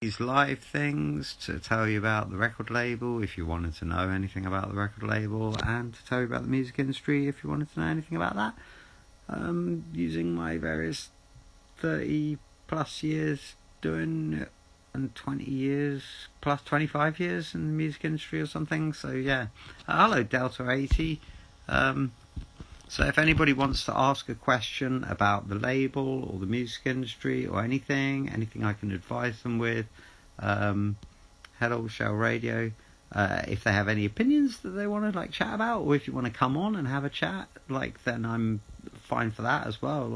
these live things to tell you about the record label if you wanted to know anything about the record label, and to tell you about the music industry if you wanted to know anything about that. Using my various 30 plus years doing it, and 20 years plus 25 years in the music industry or something. So yeah, hello Delta 80. So if anybody wants to ask a question about the label or the music industry or anything I can advise them with, Hello Shell Radio. If they have any opinions that they want to chat about, or if you want to come on and have a chat, then I'm fine for that as well.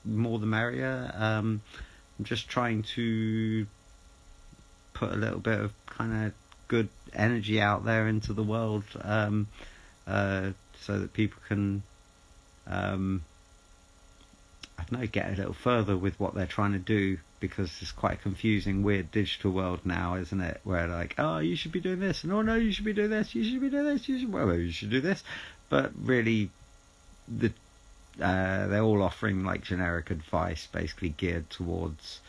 More the merrier. I'm just trying to put a little bit of kind of good energy out there into the world, so that people can, I don't know, get a little further with what they're trying to do, because it's quite a confusing, weird digital world now, isn't it? Where oh, you should be doing this, and oh no, you should be doing this, you should be doing this, you should do this, but really, they're all offering generic advice, basically geared towards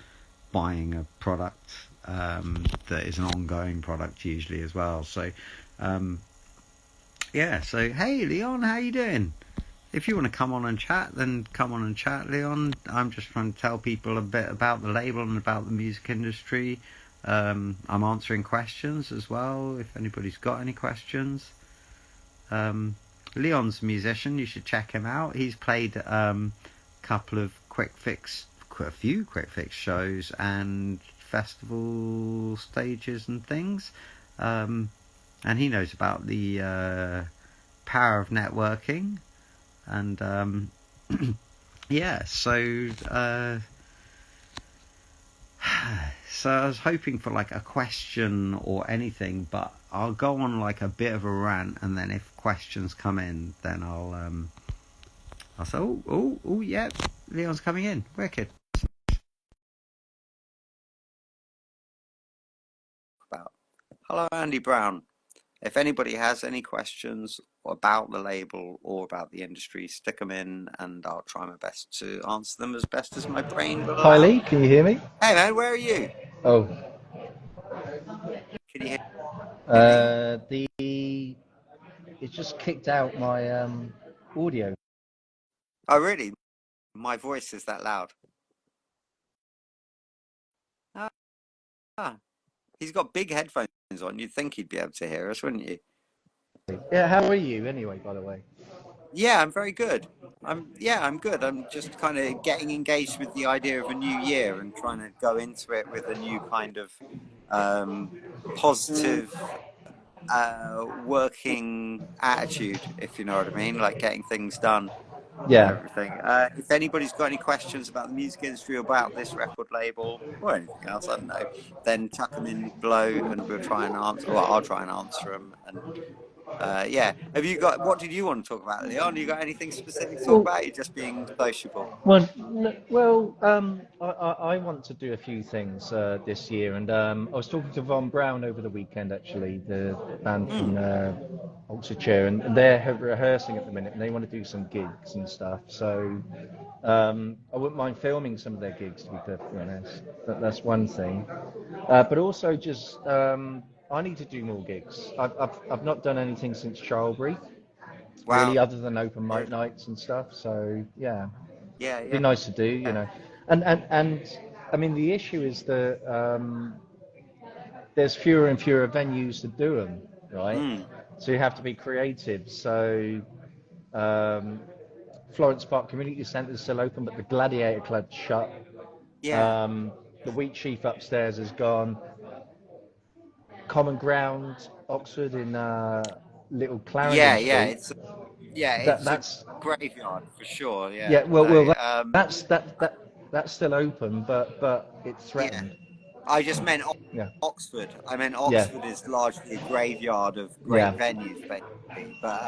buying a product that is an ongoing product usually as well. So, yeah. So hey, Leon, how you doing? If you want to come on and chat, then come on and chat, Leon. I'm just trying to tell people a bit about the label and about the music industry. I'm answering questions as well, if anybody's got any questions. Leon's a musician. You should check him out. He's played a few Quickfix shows and festival stages and things. And he knows about the power of networking. And yeah, so I was hoping for a question or anything, but I'll go on a bit of a rant, and then if questions come in, then I'll say, oh, yeah, Leon's coming in, wicked. Hello, Andy Brown. If anybody has any questions about the label or about the industry, stick them in, and I'll try my best to answer them as best as my brain will allow. Hi Lee, can you hear me? Hey man, where are you? Oh, Can you hear me? it just kicked out my audio. Oh really? My voice is that loud? Ah, he's got big headphones on. You'd think he'd be able to hear us, wouldn't you? Yeah, how are you anyway, by the way? Yeah, I'm very good. I'm good. I'm just kind of getting engaged with the idea of a new year and trying to go into it with a new kind of positive working attitude, if you know what I mean, getting things done and Yeah. everything. If anybody's got any questions about the music industry or about this record label or anything else, I don't know, then chuck them in below and we'll try and answer. Well, I'll try and answer them. And yeah, what did you want to talk about, Leon? You got anything specific to talk Well, about? You're just being sociable. I want to do a few things this year, and I was talking to Von Brown over the weekend, actually, the band from Oxfordshire, and they're rehearsing at the minute, and they want to do some gigs and stuff. So I wouldn't mind filming some of their gigs, to be perfectly honest. That's one thing. But also just I need to do more gigs. I've not done anything since Childbury, really, Wow. other than open mic nights and stuff. So yeah, Yeah, it'd be yeah. nice to do, and I mean the issue is that there's fewer and fewer venues to do them, right? So you have to be creative. So Florence Park Community Centre is still open, but the Gladiator Club's shut. Yeah. The Wheat Sheaf upstairs is gone. Common Ground, Oxford, in Little Yeah, Clarendon yeah. Street. It's a That's graveyard for sure. Yeah. yeah. Well, No. that's still open, but it's Yeah. threatened. I just meant Yeah, Oxford. I meant yeah, Oxford is largely a graveyard of great yeah, venues, basically. But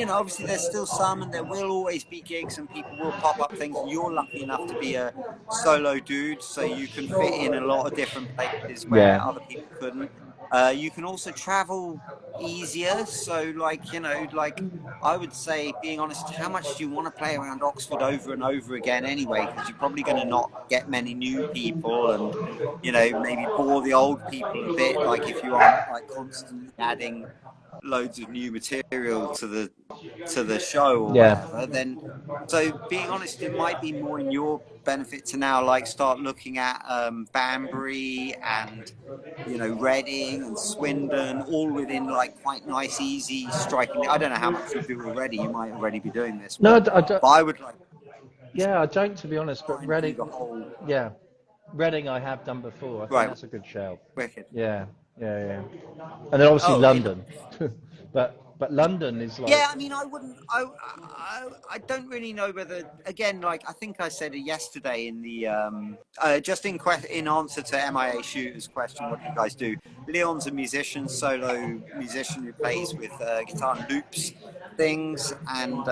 obviously there's still some, and there will always be gigs, and people will pop up things. And you're lucky enough to be a solo dude, so you can fit in a lot of different places where yeah, other people couldn't. You can also travel easier. So, like, like I would say, being honest, how much do you want to play around Oxford over and over again anyway? Because you're probably going to not get many new people, and maybe bore the old people a bit. Like if you aren't like constantly adding loads of new material to the show or Yeah. whatever, then so being honest, it might be more in your benefit to now like start looking at Banbury and Reading and Swindon, all within like quite nice, easy, striking. I don't know how much you do already. You might already be doing this, No, I but don't. I would like Yeah, I don't, to be honest. try But and do Reading, the whole yeah, Reading I have done before. I think right. that's a good shout. Wicked. Yeah, yeah, yeah. And then obviously Oh, in London, but London is like, Yeah, I mean, I wouldn't. I don't really know whether. Again, like I think I said it yesterday in the just in answer to MIA Shooter's question, what do you guys do? Leon's a musician, solo musician who plays with guitar and loops things, and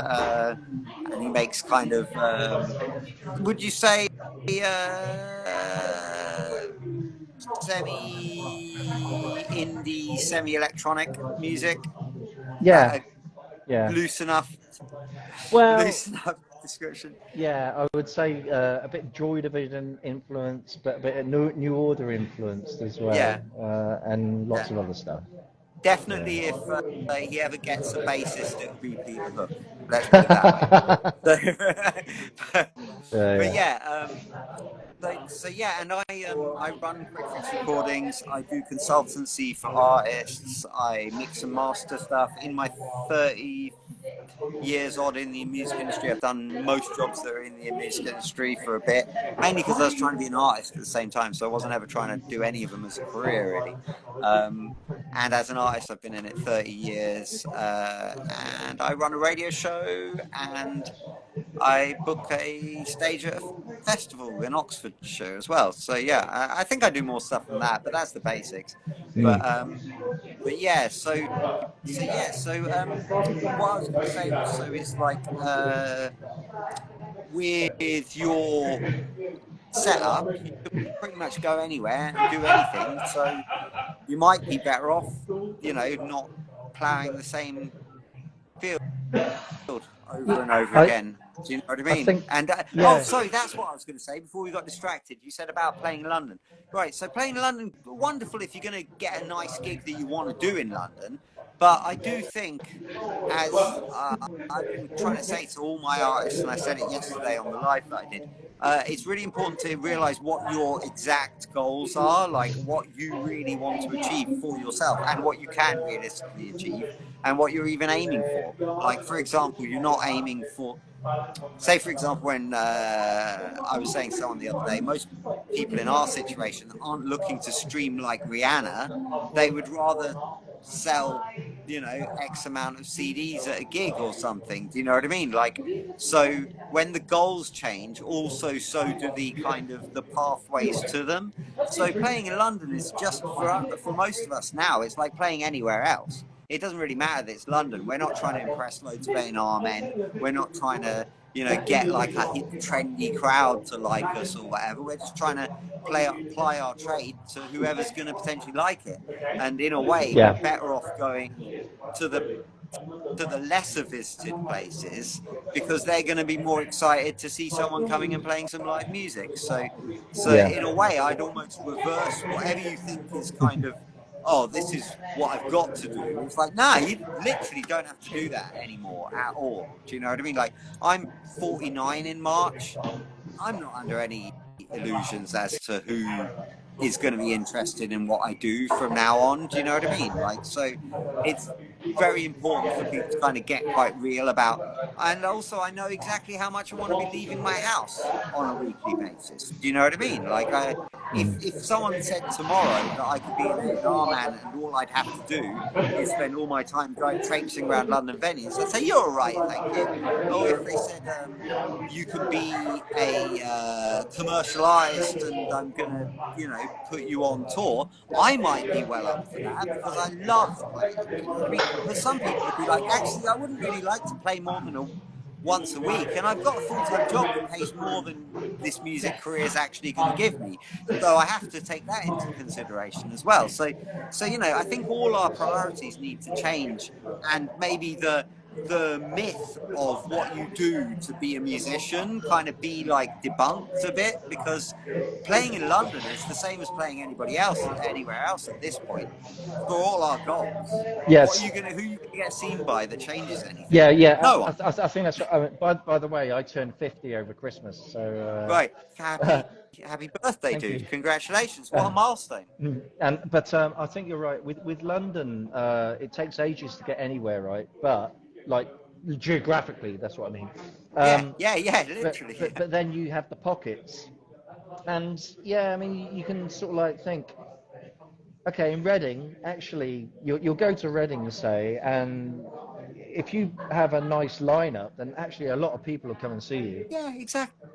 he makes kind of. Would you say semi indie, semi electronic music? Is yeah, that a yeah. loose enough Well, loose enough description? yeah, I would say a bit Joy Division influence, but a bit of New Order influenced as well, Yeah, and yeah. lots of other stuff. Definitely, if he ever gets a bassist, it'll be Peter Hook. Let's put it that way. So, but, but Yeah, yeah, so yeah, and I run Quickfix recordings. I do consultancy for artists. I mix and master stuff. In my 30 years odd in the music industry, I've done most jobs that are in the music industry for a bit, mainly because I was trying to be an artist at the same time, so I wasn't ever trying to do any of them as a career really. um, and as an artist I've been in it 30 years, and I run a radio show, and I book a stage at a festival in Oxfordshire as well. So yeah, I think I do more stuff than that, but that's the basics. yeah. but but yeah, what I was going to say also is like with your setup, you can pretty much go anywhere and do anything. So you might be better off, not ploughing the same field over and over I again. Do you know what I I mean? think, And oh, yeah, sorry, that's what I was going to say before we got distracted. You said about playing in London, right? So playing in London, wonderful if you're going to get a nice gig that you want to do in London. But I do think, as I've been trying to say to all my artists, and I said it yesterday on the live that I did, it's really important to realize what your exact goals are, like what you really want to achieve for yourself, and what you can realistically achieve, and what you're even aiming for. Like, for example, you're not aiming for, say, for example, when I was saying to someone the other day, most people in our situation aren't looking to stream like Rihanna. They would rather sell, X amount of CDs at a gig or something. Do you know what I mean? Like, so when the goals change, also so do the kind of the pathways to them. So playing in London is just for most of us now. It's like playing anywhere else. It doesn't really matter that it's London. We're not trying to impress loads of A&R men. We're not trying to, get like a hip, trendy crowd to like us or whatever. We're just trying to apply our trade to whoever's going to potentially like it. And in a way, we're yeah, better off going to the lesser visited places, because they're going to be more excited to see someone coming and playing some live music. So yeah, in a way, I'd almost reverse whatever you think is kind of, oh, this is what I've got to do. It's like, nah, you literally don't have to do that anymore at all. Do you know what I mean? Like, I'm 49 in March. I'm not under any illusions as to who is going to be interested in what I do from now on. Do you know what I mean? Like, so it's very important for people to kind of get quite real about. And also, I know exactly how much I want to be leaving my house on a weekly basis. Do you know what I mean? Like, if someone said tomorrow that I could be an A&R man and all I'd have to do is spend all my time traipsing around London venues, I'd say, you're all right, thank you. Or if they said, you can be a commercial artist and I'm going to, put you on tour, I might be well up for that because I love playing. Do you know what I mean? But some people would be like, actually, I wouldn't really like to play more than once a week, and I've got a full-time job that pays more than this music career is actually going to give me. So I have to take that into consideration as well. So I think all our priorities need to change, and maybe the myth of what you do to be a musician kind of be like debunked a bit, because playing in London is the same as playing anywhere else at this point for all our goals. Yes. Who are you gonna get seen by that changes Yeah, anything? yeah. No one. I think that's right. I mean, by the way, I turned 50 over Christmas, so Right. Happy birthday, thank you. dude. Congratulations. What a milestone. But I think you're right. With London, it takes ages to get anywhere, right? But like geographically, that's what I mean. Yeah, Um, yeah, but, literally. but Yeah. but then you have the pockets, and yeah, I mean, you can sort of like think, okay, in Reading, actually, you'll go to Reading, say, and if you have a nice lineup, then actually a lot of people will come and see you. Yeah, exactly.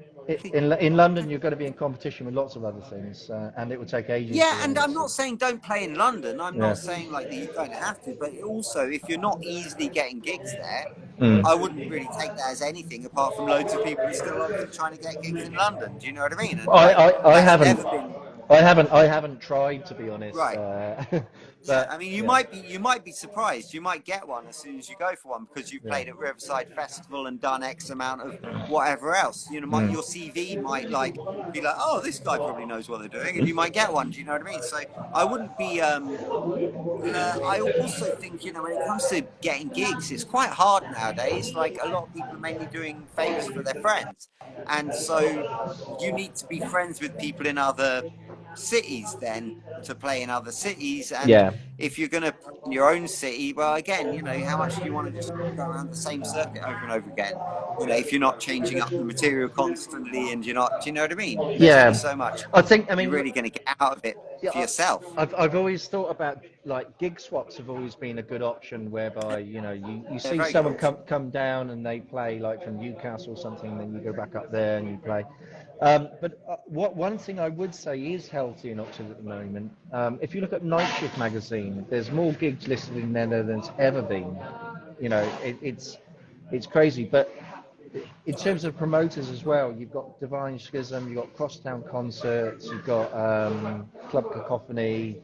In London, you're going to be in competition with lots of other things, and it will take ages Yeah, for and them. I'm not saying don't play in London. I'm Yeah. not saying like that you don't have to, but also if you're not easily getting gigs there, Mm. I wouldn't really take that as anything apart from loads of people are still obviously trying to get gigs in London. Do you know what I mean? And I, like I, I that's haven't, never been I haven't tried to be honest. right. Yeah, I But mean, yeah, you might be surprised. You might get one as soon as you go for one because you've yeah. played at Riverside Festival and done X amount of whatever else. Mm. Your CV might like be like, oh, this guy probably knows what they're doing, and you might get one. Do you know what I mean? So I wouldn't be. I also think when it comes to getting gigs, it's quite hard nowadays. Like a lot of people are mainly doing favors for their friends, and so you need to be friends with people in other cities then to play in other cities. And Yeah. if you're going to play in your own city, well, again, how much do you want to just go around the same circuit over and over again? If you're not changing up the material constantly and you're not, do you know what I mean? There's only Yeah. so much I think, I you're mean, really going to get out of it yeah, for yourself. I've always thought about like gig swaps have always been a good option whereby you They're a see very good someone option. come down and they play like from Newcastle or something, and then you go back up there and you play. But what one thing I would say is healthy in Oxford at the moment. If you look at Night Shift magazine, there's more gigs listed in there than there's ever been. It's crazy, but in terms of promoters as well, you've got Divine Schism, you've got Crosstown Concerts, you've got Club Cacophony,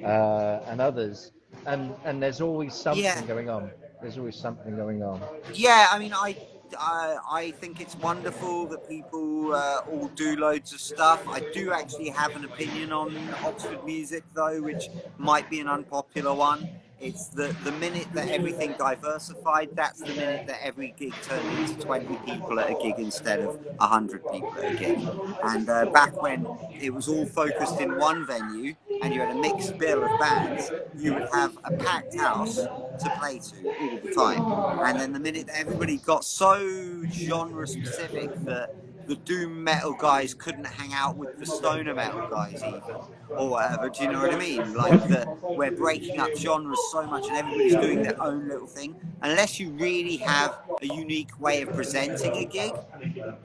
and others, and there's always Yeah, something going on. There's always something going on. yeah. I mean, I think it's wonderful that people all do loads of stuff. I do actually have an opinion on Oxford music, though, which might be an unpopular one. It's the minute that everything diversified, that's the minute that every gig turned into 20 people at a gig instead of 100 people at a gig. And back when it was all focused in one venue and you had a mixed bill of bands, you would have a packed house to play to all the time. And then the minute that everybody got so genre specific that the doom metal guys couldn't hang out with the stoner metal guys even, or whatever, do you know what I mean? Like we're breaking up genres so much and everybody's doing their own little thing. Unless you really have a unique way of presenting a gig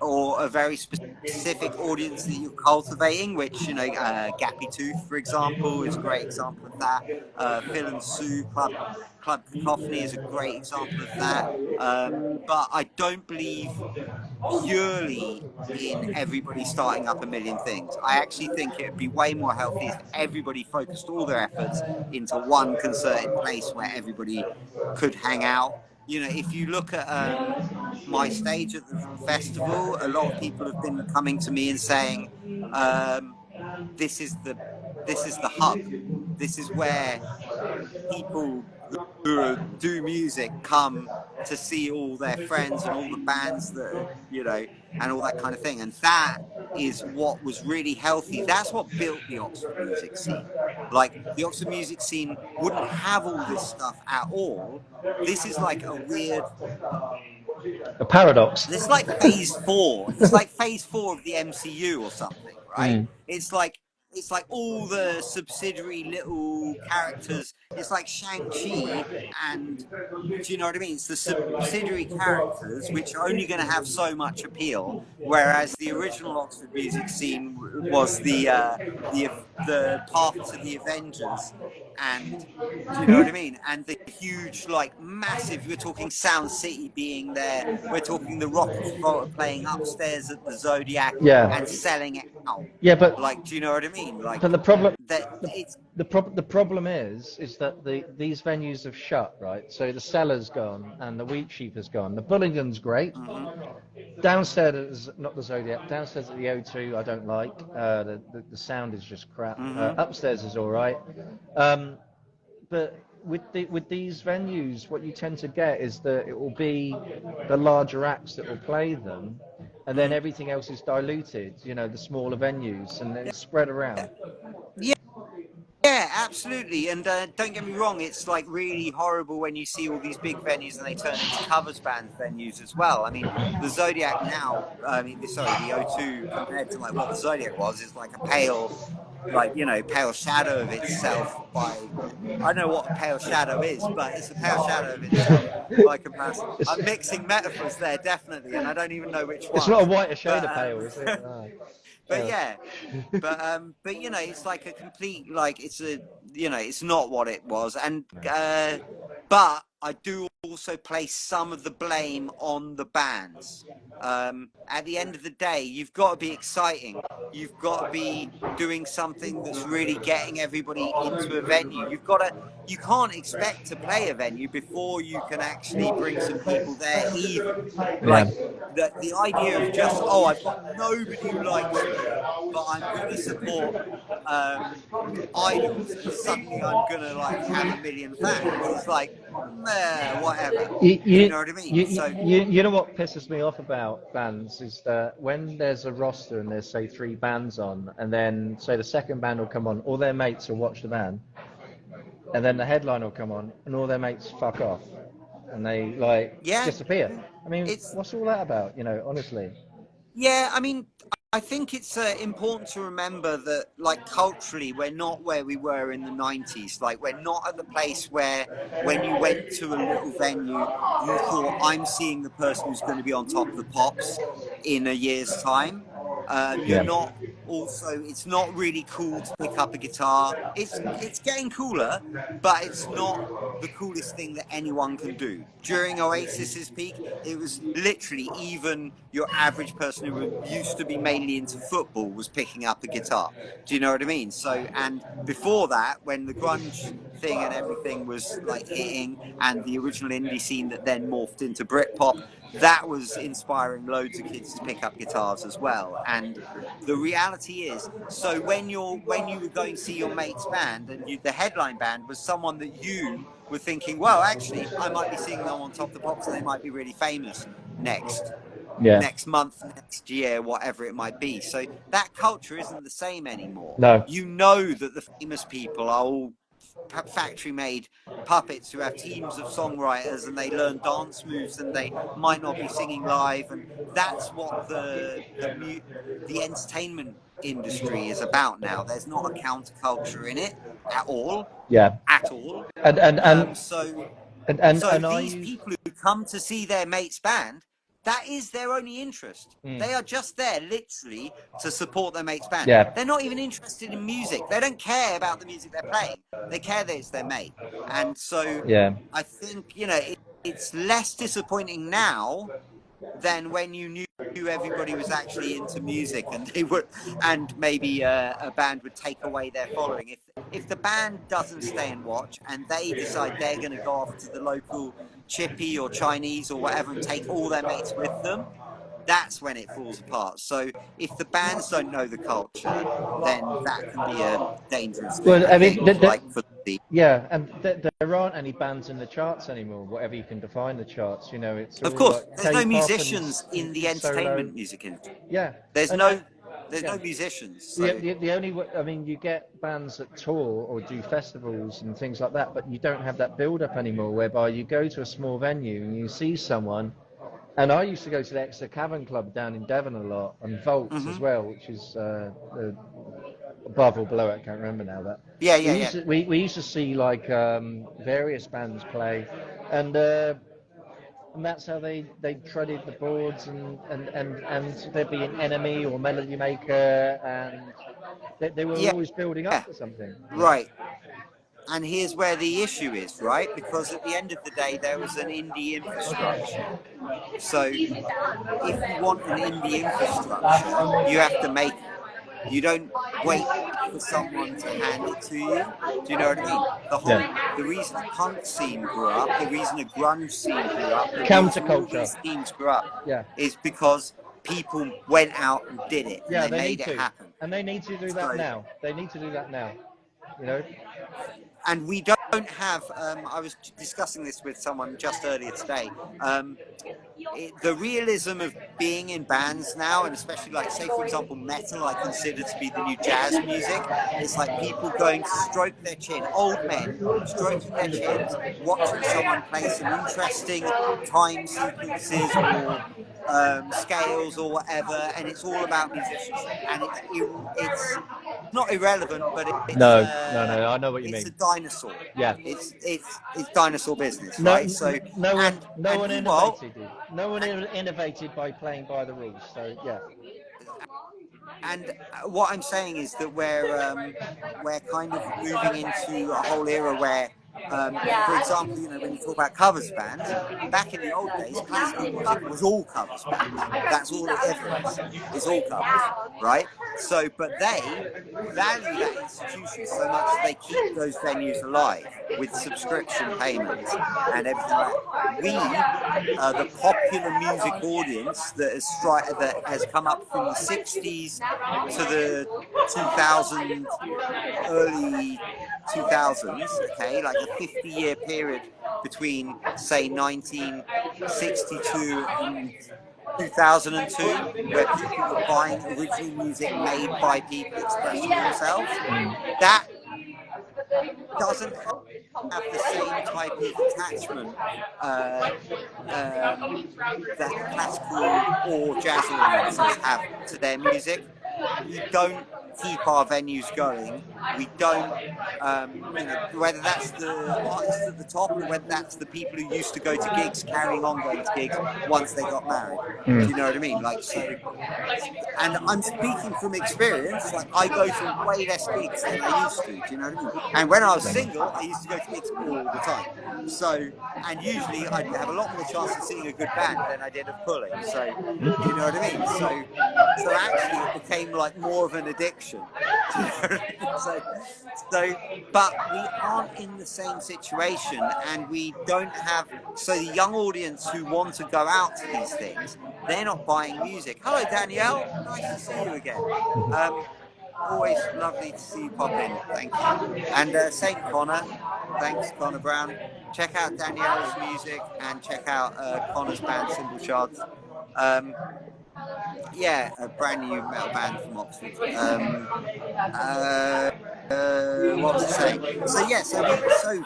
or a very specific audience that you're cultivating, which Gappy Tooth, for example, is a great example of that. Phil and Sue Club Cacophony is a great example of that. But I don't believe purely in everybody starting up a million things. I actually think it would be way more healthy if everybody focused all their efforts into one concerted place where everybody could hang out. If you look at my stage at the festival, a lot of people have been coming to me and saying, um, "This is the hub. This is where people who do music come to see all their friends and all the bands that and all that kind of thing." And that is what was really healthy. That's what built the Oxford music scene. Like the Oxford music scene wouldn't have all this stuff at all. This is like a weird A paradox. It's like phase four. It's like phase four of the MCU or something, right? Mm. It's like all the subsidiary little characters. It's like Shang-Chi, and do you know what I mean? It's the subsidiary characters which are only going to have so much appeal, whereas the original Oxford music scene was the path to the Avengers, and do you know what I mean? And the huge, like, massive, we're talking Sound City being there, we're talking the Rock of Travolta playing upstairs at the Zodiac Yeah. and selling it out. Yeah, but Like, do you know what I mean? Like, but the problem that it's, the problem is that these venues have shut, right? So the Cellar's gone and the Wheat Sheep has gone. The Bullingdon's great. Downstairs, not the Zodiac. Downstairs at the O2, I don't like. The sound is just crap. Upstairs is all right. But with these venues, what you tend to get is that it will be the larger acts that will play them, and then everything else is diluted. You know, the smaller venues, and it's spread around. yeah. Yeah, absolutely. And don't get me wrong, it's like really horrible when you see all these big venues and they turn into covers band venues as well. I mean, the Zodiac now, sorry, the O2 compared to like what the Zodiac was is like a pale, like, you know, pale shadow of itself by, I don't know what a pale shadow is, but it's a pale shadow of itself by comparison. It's, I'm mixing metaphors there, definitely, and I don't even know which it's not a ones. whiter shade But of pale, is it? No. but yeah, but you know, it's like a complete, like, it's a, you know, it's not what it was. And but I do also place some of the blame on the bands. At the end of the day, you've got to be exciting, you've got to be doing something that's really getting everybody into a venue. You can't expect to play a venue before you can actually bring some people there, even. Yeah. Like, the idea of just, oh, I've got nobody who likes me, but I'm gonna support idols, and suddenly I'm gonna like have 1 million fans. It's like, meh, whatever. You, Do you you, know what I mean? you, So you know what pisses me off about bands is that when there's a roster and there's, say, 3 bands on, and then, say, the second band will come on, all their mates will watch the band, and then the headline will come on, and all their mates fuck off, and they, like, yeah, disappear. I mean, it's what's all that about, you know, honestly? yeah. I mean, I think it's important to remember that, like, culturally, we're not where we were in the 90s. Like, we're not at the place where when you went to a little venue, you thought, I'm seeing the person who's going to be on Top of the Pops in a year's time. You're Yeah. not also, it's not really cool to pick up a guitar. It's getting cooler, but it's not the coolest thing that anyone can do. During Oasis's peak, it was literally even your average person who used to be mainly into football was picking up a guitar. Do you know what I mean? So, and before that, when the grunge thing and everything was like hitting, and the original indie scene that then morphed into Britpop, that was inspiring loads of kids to pick up guitars as well. And the reality is, so when you were going to see your mate's band, and the headline band was someone that you were thinking, well, actually, I might be seeing them on Top of the Pops, and they might be really famous next Yeah. month, next year, whatever it might be. So that culture isn't the same anymore. No. You know that the famous people are all factory made puppets who have teams of songwriters, and they learn dance moves, and they might not be singing live, and that's what the entertainment industry is about now. There's not a counterculture in it at all, Yeah. at all. And and and So and I these use. people who come to see their mate's band, that is their only interest. They are just there literally to support their mate's band. Yeah. They're not even interested in music. They don't care about the music they're playing. They care that it's their mate. And so Yeah. I think, you know, it's less disappointing now than when you knew everybody was actually into music, and they would, and maybe a band would take away their following. If the band doesn't stay and watch, and they decide they're going to go off to the local chippy or Chinese or whatever and take all their mates with them, that's when it falls apart. So if the bands don't know the culture, then that can be a dangerous thing, Well, I I mean, think. Like, for the yeah, and there aren't any bands in the charts anymore, whatever you can define the charts. You know, it's of all course, like there's no K-pop musicians in the and solo. entertainment music industry. Yeah, There's and no yeah. musicians. The, So the, the only, I mean, you get bands that tour or do festivals and things like that, but you don't have that build-up anymore, whereby you go to a small venue and you see someone. And I used to go to the Exeter Cavern Club down in Devon a lot, and Volts as well, which is above or below it, I can't remember now. But yeah. we used to see like various bands play, and that's how they treaded the boards, and there'd be an Enemy or Melody Maker, and they were Yeah, always building up to something. right. And here's where the issue is, right? Because at the end of the day, there was an indie infrastructure. So if you want an indie infrastructure, you have to make it. You don't wait for someone to hand it to you. Do you know what I mean? The reason a punk scene grew up, the reason a grunge scene grew up, the reason all Counterculture. these scenes grew up, Yeah. is because people went out and did it, and Yeah, they they made need it to. happen. And they need to do that So, now. They need to do that now. You know? and we don't have. I was discussing this with someone just earlier today. The realism of being in bands now, and especially like, say for example, metal, I consider to be the new jazz music. It's like people going to stroke their chin, old men stroking their chins, watching someone play some interesting time sequences or scales or whatever, and it's all about musicianship, and it's not irrelevant, but No, I know what you it's a mean. dinosaur. Yeah. It's dinosaur business, right? So no one meanwhile, innovated. No one innovated by playing by the rules. So yeah. and what I'm saying is that we're kind of moving into a whole era where, for example, you know, when you talk about covers bands, back in the old days, classical music was all covers bands. That's all it ever is. It's all covers, right? So, but they value that institution so much that they keep those venues alive with subscription payments and everything like that. We, the popular music audience that has come up from the 60s to the 2000s, early 2000s, okay, like a 50-year period between, say, 1962 and 2002, where people were buying original music made by people expressing themselves. That doesn't have the same type of attachment that classical or jazz audiences have to their music. We don't keep our venues going. We don't, you know, whether that's the artists at the top or whether that's the people who used to go to gigs carrying on going to gigs once they got married. Do you know what I mean? Like, so, and I'm speaking from experience. Like, I go to way less gigs than I used to. Do you know what I mean? And when I was single, I used to go to gigs all the time. So, and usually I'd have a lot more chance of seeing a good band than I did of pulling. So, do you know what I mean? So actually it became like more of an addiction. Do you know what I mean? But we aren't in the same situation, and we don't have, so the young audience who want to go out to these things, they're not buying music. Hello, Danielle. Nice to see you again. Always lovely to see you pop in. Thank you. And same Connor. Thanks, Connor Brown. Check out Danielle's music and check out Connor's band, Cymbal Shards. Yeah, a brand new metal band from Oxford. What was I saying? So yeah, so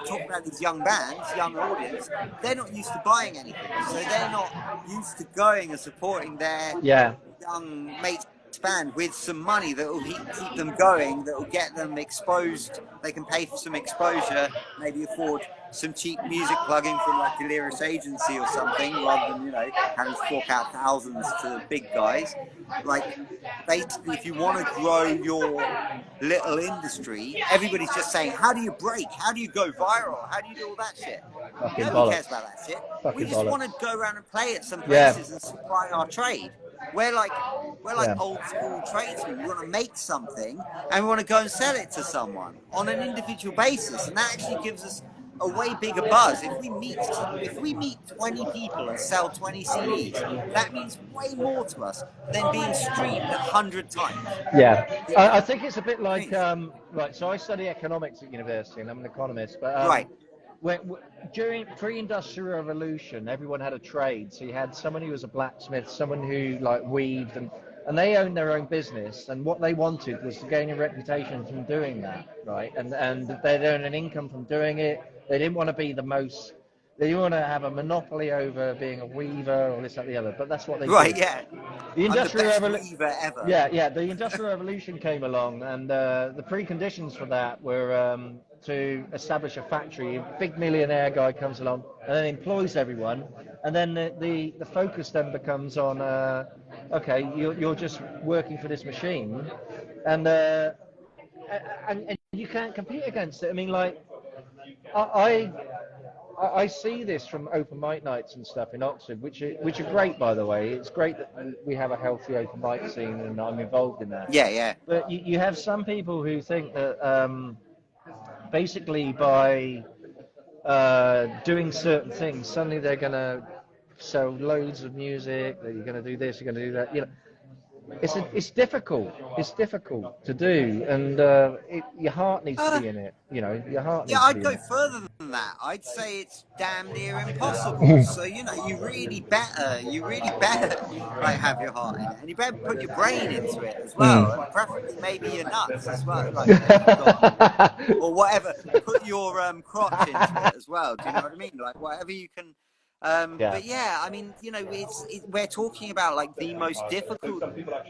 talking about these young bands, young audience, they're not used to buying anything, so they're not used to going and supporting their young mates band with some money that will keep them going, that will get them exposed. They can pay for some exposure, maybe afford some cheap music plugin from like Delirious Agency or something, rather than, you know, having to fork out thousands to big guys. Like, basically, if you want to grow your little industry, everybody's just saying, how do you break? How do you go viral? How do you do all that shit? Nobody cares about that shit. We just want to go around and play at some places and supply our trade. We're like old school tradesmen. We want to make something and we want to go and sell it to someone on an individual basis, and that actually gives us a way bigger buzz. If we meet 20 people and sell 20 CDs, that means way more to us than being streamed 100 times. Yeah, I think it's a bit like right. So I study economics at university, and I'm an economist. But right. During pre-industrial revolution, everyone had a trade. So you had someone who was a blacksmith, someone who like weaved, and they owned their own business. And what they wanted was to gain a reputation from doing that, right? And they'd earn an income from doing it. They didn't want to be the most. They didn't want to have a monopoly over being a weaver or this, that, the other. But that's what they did. Right, yeah. The Industrial Revolution ever. Yeah. The Industrial Revolution came along, and the preconditions for that were to establish a factory. A big millionaire guy comes along and then employs everyone, and then the focus then becomes on okay, you're just working for this machine, and you can't compete against it. I mean, like, I see this from open mic nights and stuff in Oxford, which are great, by the way. It's great that we have a healthy open mic scene, and I'm involved in that. Yeah. But you have some people who think that basically by doing certain things, suddenly they're going to sell loads of music. That you're going to do this, you're going to do that. You know, it's difficult. It's difficult to do, and your heart needs to be in it. You know, your heart Yeah, needs to I'd be in go it. further than that. I'd say it's damn near impossible. So, you know, you really better like have your heart in it, and you better put your brain into it as well, and preferably maybe your nuts as well. Like if you've got or whatever, put your crotch into it as well. Do you know what I mean? Like whatever you can. Yeah. But yeah, I mean, you know, we're talking about like the most difficult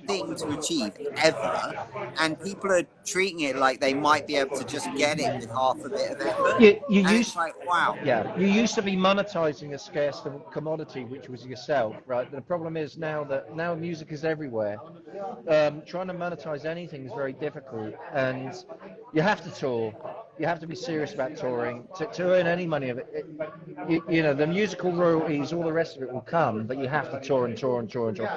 thing to achieve ever, and people are treating it like they might be able to just get it with half a bit of effort, You and it's used, like, wow. yeah, you used to be monetizing a scarce commodity, which was yourself, right? The problem is now music is everywhere. Trying to monetize anything is very difficult, and you have to tour. You have to be serious about touring to earn any money of it. You know, the musical royalties, all the rest of it will come, but you have to tour and tour and tour and tour.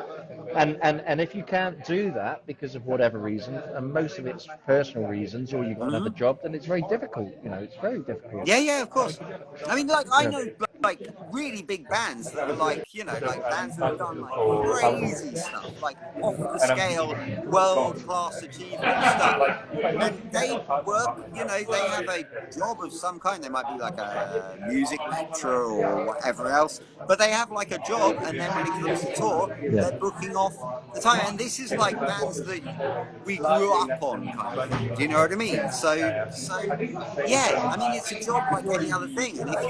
And if you can't do that because of whatever reason, and most of it's personal reasons, or you've got another job, then it's very difficult. You know, it's very difficult. Yeah, of course. I mean, like, I You know like really big bands that are like, you know, like bands that have done like crazy stuff, like off the scale, world class achievement stuff. And they work, you know, they have a job of some kind. They might be like a music lecturer or whatever else, but they have like a job. And then when it comes to tour, they're booking off the time. And this is like bands that we grew up on, kind of thing. Do you know what I mean? So yeah, I mean, it's a job like any other thing, and if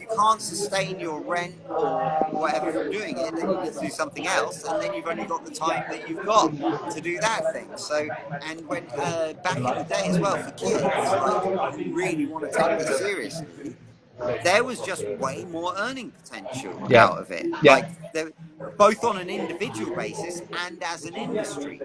you can't sustain your rent or whatever from doing it, then you need to do something else, and then you've only got the time that you've got to do that thing. So, and when back in the day as well for kids, like who really want to take this seriously, there was just way more earning potential out of it. Like both on an individual basis and as an industry.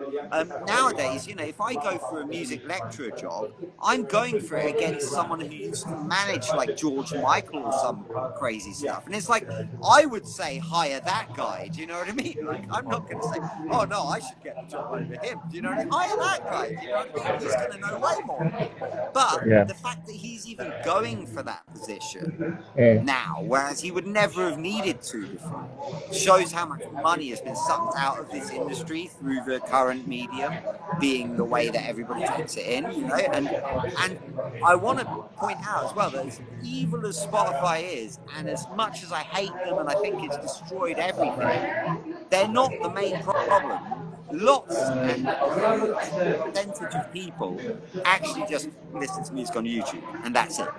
Nowadays, you know, if I go for a music lecturer job, I'm going for it against someone who used to manage like George Michael or some crazy stuff. And it's like, I would say hire that guy. Do you know what I mean? Like, I'm not going to say, oh no, I should get the job over him. Do you know what I mean? Hire that guy. Do you know what I mean? He's going to know way more than me. But the fact that he's even going for that position now, whereas he would never have needed to before, shows how much money has been sucked out of this industry through the current medium being the way that everybody takes it in, you know. And I want to point out as well that as evil as Spotify is, and as much as I hate them and I think it's destroyed everything, they're not the main problem. Lots and a huge percentage of people actually just listen to music on YouTube, and that's it.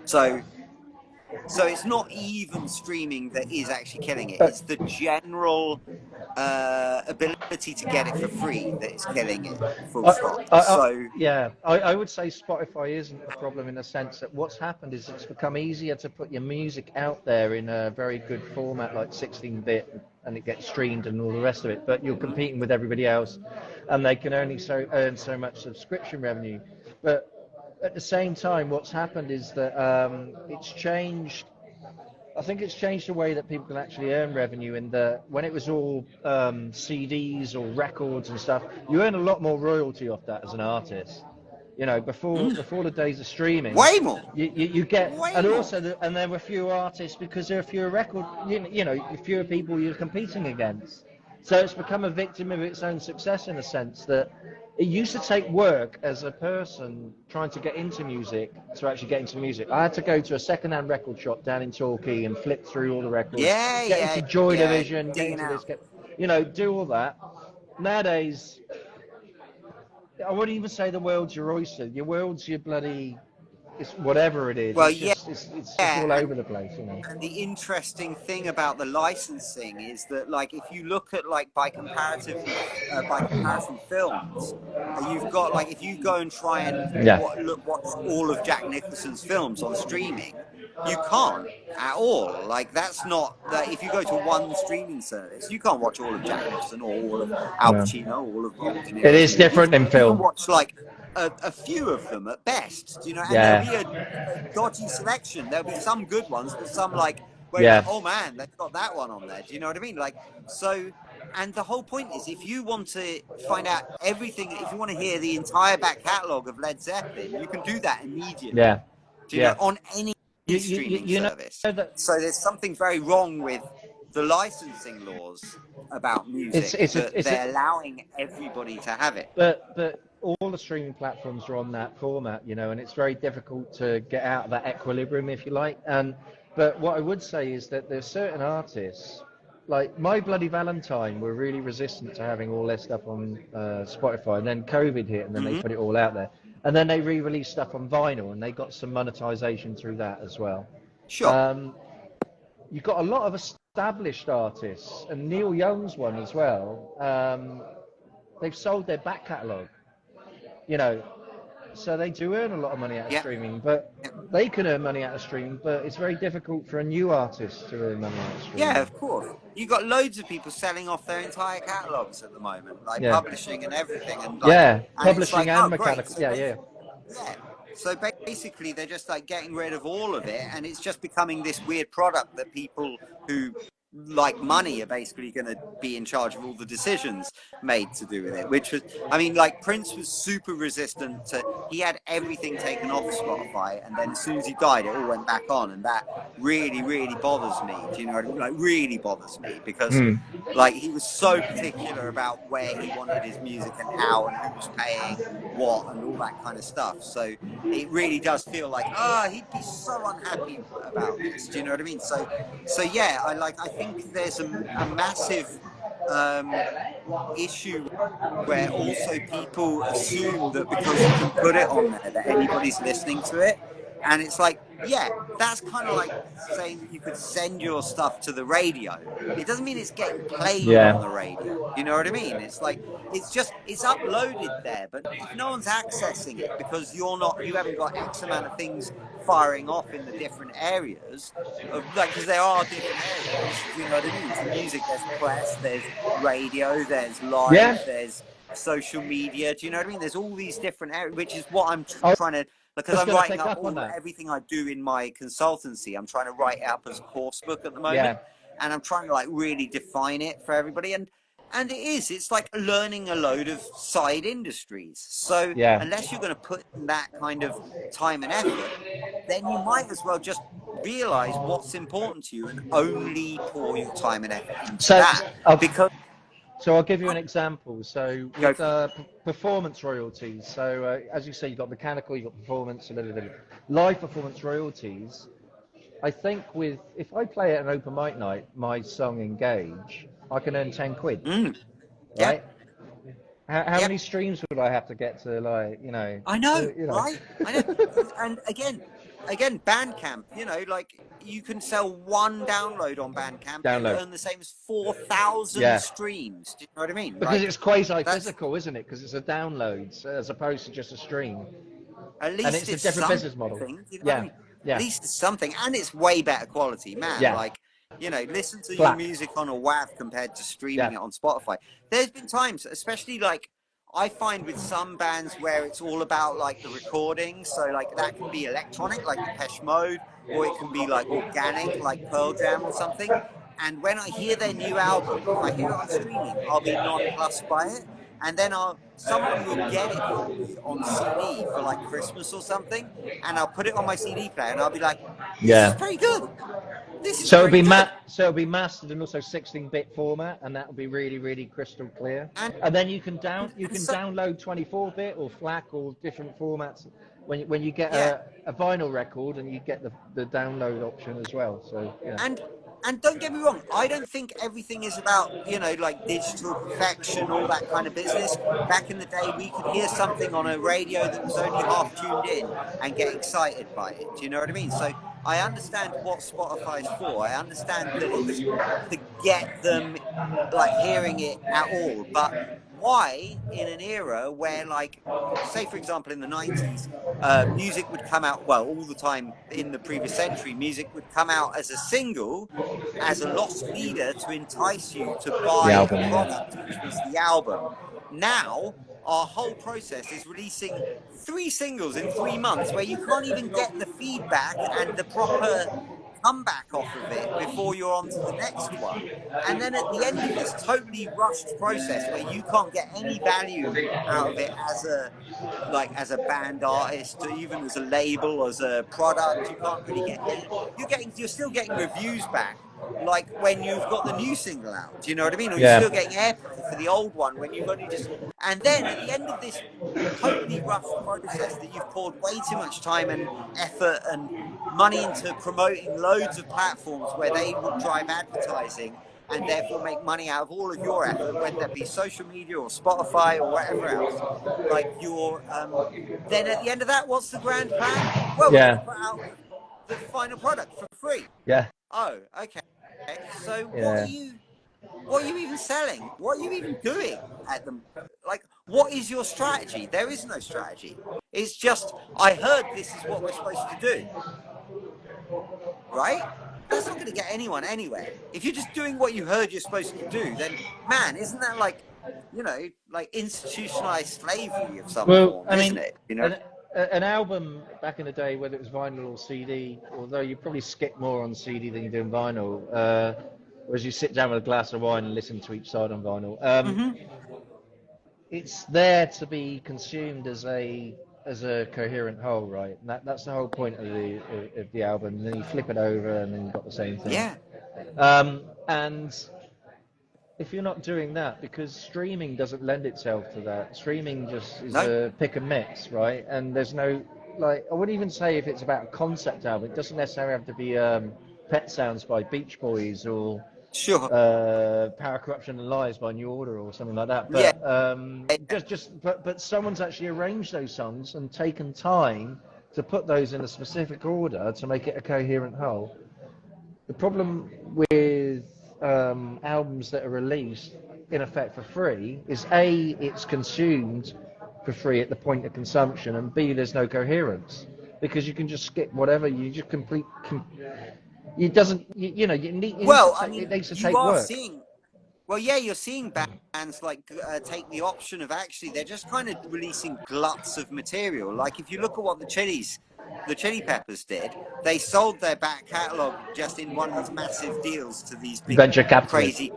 So it's not even streaming that is actually killing it. It's the general ability to get it for free that is killing it. Full stop. So I would say Spotify isn't the problem in the sense that what's happened is it's become easier to put your music out there in a very good format like 16-bit, and it gets streamed and all the rest of it. But you're competing with everybody else, and they can only earn so much subscription revenue. But at the same time, what's happened is that it's changed. I think it's changed the way that people can actually earn revenue. In the when it was all CDs or records and stuff, you earn a lot more royalty off that as an artist. You know, before the days of streaming, way more. You get, way and more. also, and there were fewer artists because there are fewer record. You know, fewer people you're competing against. So it's become a victim of its own success in a sense that it used to take work as a person trying to get into music to actually get into music. I had to go to a second-hand record shop down in Torquay and flip through all the records, get into Joy Division, get into this, do all that. Nowadays, I wouldn't even say the world's your oyster. Your world's your bloody, it's whatever it is. Well, it's all over the place, you know. And the interesting thing about the licensing is that, like, if you look at like by comparison films, you've got like if you go and try and watch all of Jack Nicholson's films on streaming, you can't at all. Like that's not that. If you go to one streaming service, you can't watch all of Jack Nicholson or all of Al Pacino, or all of Robert De Niro's It is movies. different in You can film. watch like a few of them at best, you know, and there'll be Yeah. a dodgy selection. There'll be some good ones, but some like where you're Yeah. like, oh man, they've got that one on there. Do you know what I mean? Like, so, and the whole point is, if you want to find out everything, if you want to hear the entire back catalogue of Led Zeppelin, you can do that immediately. Yeah. Do you know, Yeah. on any streaming You know service? that So there's something very wrong with the licensing laws about music that it's a, they're allowing everybody to have it. but all the streaming platforms are on that format, you know, and it's very difficult to get out of that equilibrium, if you like. And but what I would say is that there's certain artists, like My Bloody Valentine, were really resistant to having all their stuff on Spotify, and then COVID hit, and then they put it all out there, and then they re-released stuff on vinyl, and they got some monetization through that as well. Sure. You've got a lot of established artists, and Neil Young's one as well. They've sold their back catalogue, you know, so they do earn a lot of money out of Yeah. streaming, but they can earn money out of streaming, but it's very difficult for a new artist to earn money out of streaming. Yeah, of course. You've got loads of people selling off their entire catalogues at the moment, like publishing and everything, and like, yeah, and publishing it's like, and oh, mechanical. great. Yeah. Yeah. So basically, they're just like getting rid of all of it, and it's just becoming this weird product that people who like money are basically going to be in charge of all the decisions made to do with it. Which was, I mean, like Prince was super resistant to. He had everything taken off Spotify, and then as soon as he died, it all went back on, and that really, really bothers me. Do you know what I mean? Like, really bothers me because. Like, he was so particular about where he wanted his music and how and who was paying what and all that kind of stuff. So it really does feel like, he'd be so unhappy about this. Do you know what I mean? So yeah, I think there's a massive issue where also people assume that because you can put it on there that anybody's listening to it. And it's like, yeah, that's kind of like saying that you could send your stuff to the radio. It doesn't mean it's getting played on the radio. You know what I mean? It's like, it's uploaded there, but if no one's accessing it because you haven't got X amount of things firing off in the different areas, like, because there are different areas, you know what I mean? To music, there's press, there's radio, there's live, there's social media. Do you know what I mean? There's all these different areas, which is what I'm trying to, because I'm writing up everything I do in my consultancy. I'm trying to write it up as a course book at the moment, and I'm trying to like really define it for everybody. And it's like learning a load of side industries. So unless you're going to put in that kind of time and effort, then you might as well just realize what's important to you and only pour your time and effort into that. So I'll give you an example. So with performance royalties, so as you say, you've got mechanical, you've got performance, live performance royalties. I think if I play at an open mic night, my song Engage, I can earn 10 quid, right? How many streams would I have to get to, like, you know? I know, right? I know. And again, Bandcamp, you know, like, you can sell one download on Bandcamp and earn the same as 4,000 streams. Do you know what I mean? Because it's quasi-physical, isn't it? Because it's a download as opposed to just a stream. At least and it's a different business model. You know what I mean? At least it's something, and it's way better quality, man. Like, you know, listen to your music on a WAV compared to streaming it on Spotify. There's been times, especially like I find with some bands where it's all about like the recording. So like that can be electronic, like Depeche Mode, or it can be like organic, like Pearl Jam or something. And when I hear their new album, if I hear it on streaming, I'll be nonplussed by it. And then someone will get it for me on CD for like Christmas or something, and I'll put it on my CD player, and I'll be like, "This is pretty good. This is so it'll be mastered in also 16-bit format, and that will be really, really crystal clear. And then you can download 24-bit or FLAC or different formats when you get a vinyl record, and you get the download option as well. So And don't get me wrong, I don't think everything is about, you know, like digital perfection, all that kind of business. Back in the day, we could hear something on a radio that was only half tuned in and get excited by it. Do you know what I mean? So I understand what Spotify is for. I understand that it's to get them like hearing it at all. But why, in an era where, like, say for example in the 90s, music would come out, well, all the time in the previous century, music would come out as a single, as a loss leader to entice you to buy a product, which was the album. Now our whole process is releasing 3 singles in 3 months where you can't even get the feedback and the proper comeback off of it before you're on to the next one. And then at the end of this totally rushed process where you can't get any value out of it as a band artist, or even as a label, as a product, you can't really get any. You're still getting reviews back, like when you've got the new single out. Do you know what I mean? Or you're still getting airplay for the old one when you've only just. And then at the end of this totally rushed process that you've poured way too much time and effort and money into promoting loads of platforms where they will drive advertising and therefore make money out of all of your effort, whether that be social media or Spotify or whatever else. Like then at the end of that, what's the grand plan? Well, we're going to put out the final product for free. Yeah. Oh, okay. So Yeah. what are you even selling? What are you even doing at them? Like, what is your strategy? There is no strategy. It's just, I heard this is what we're supposed to do. Right? That's not going to get anyone anywhere. If you're just doing what you heard you're supposed to do, then, man, isn't that like, like institutionalized slavery of some form, isn't it? An album back in the day, whether it was vinyl or CD, although you probably skip more on CD than you do on vinyl, whereas you sit down with a glass of wine and listen to each side on vinyl. It's there to be consumed as a coherent whole, right? And that's the whole point of the album. And then you flip it over, and then you've got the same thing. Yeah. And if you're not doing that, because streaming doesn't lend itself to that. Streaming just is a pick and mix, right? And there's no, like, I wouldn't even say if it's about a concept album. It doesn't necessarily have to be Pet Sounds by Beach Boys or Power, Corruption and Lies by New Order or something like that. But but someone's actually arranged those songs and taken time to put those in a specific order to make it a coherent whole. The problem with albums that are released in effect for free is A, it's consumed for free at the point of consumption, and B, there's no coherence because you can just skip whatever, you just complete. It doesn't, you need it needs to take work. You're seeing bands like take the option of actually they're just kind of releasing gluts of material. Like if you look at what the Chili Peppers did, they sold their back catalogue just in one of these massive deals to these big Venture crazy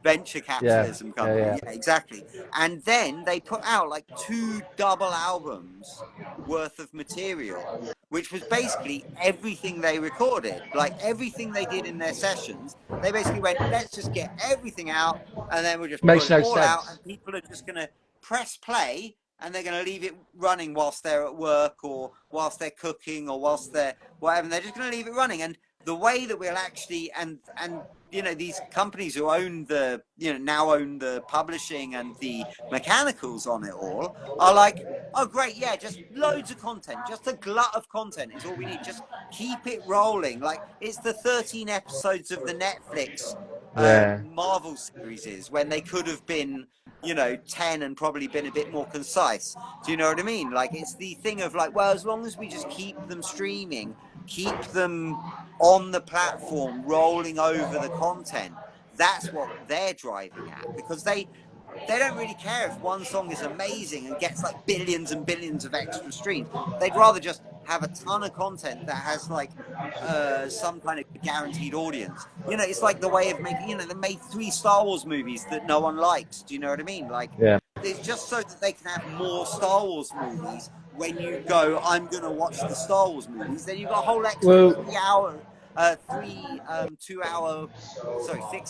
venture capitalism company. Yeah, exactly. And then they put out like 2 double albums worth of material, which was basically everything they recorded, like everything they did in their sessions. They basically went, let's just get everything out, and then we'll just put it all out, and people are just going to press play, and they're going to leave it running whilst they're at work, or whilst they're cooking, or whilst they're whatever. And they're just going to leave it running. And the way that we'll actually, and these companies who own now own the publishing and the mechanicals on it all are like, oh great, yeah, just loads of content, just a glut of content is all we need. Just keep it rolling. Like it's the 13 episodes of the Netflix Marvel series when they could have been 10 and probably been a bit more concise. Do you know what I mean? Like it's the thing of like, well, as long as we just keep them streaming, keep them on the platform, rolling over the content, that's what they're driving at, because they don't really care if one song is amazing and gets like billions and billions of extra streams. They'd rather just have a ton of content that has like some kind of guaranteed audience. It's like the way of making, they made 3 Star Wars movies that no one likes. Do you know what I mean? Like, it's just so that they can have more Star Wars movies. When you go, I'm going to watch the Star Wars movies, then you've got a whole extra 6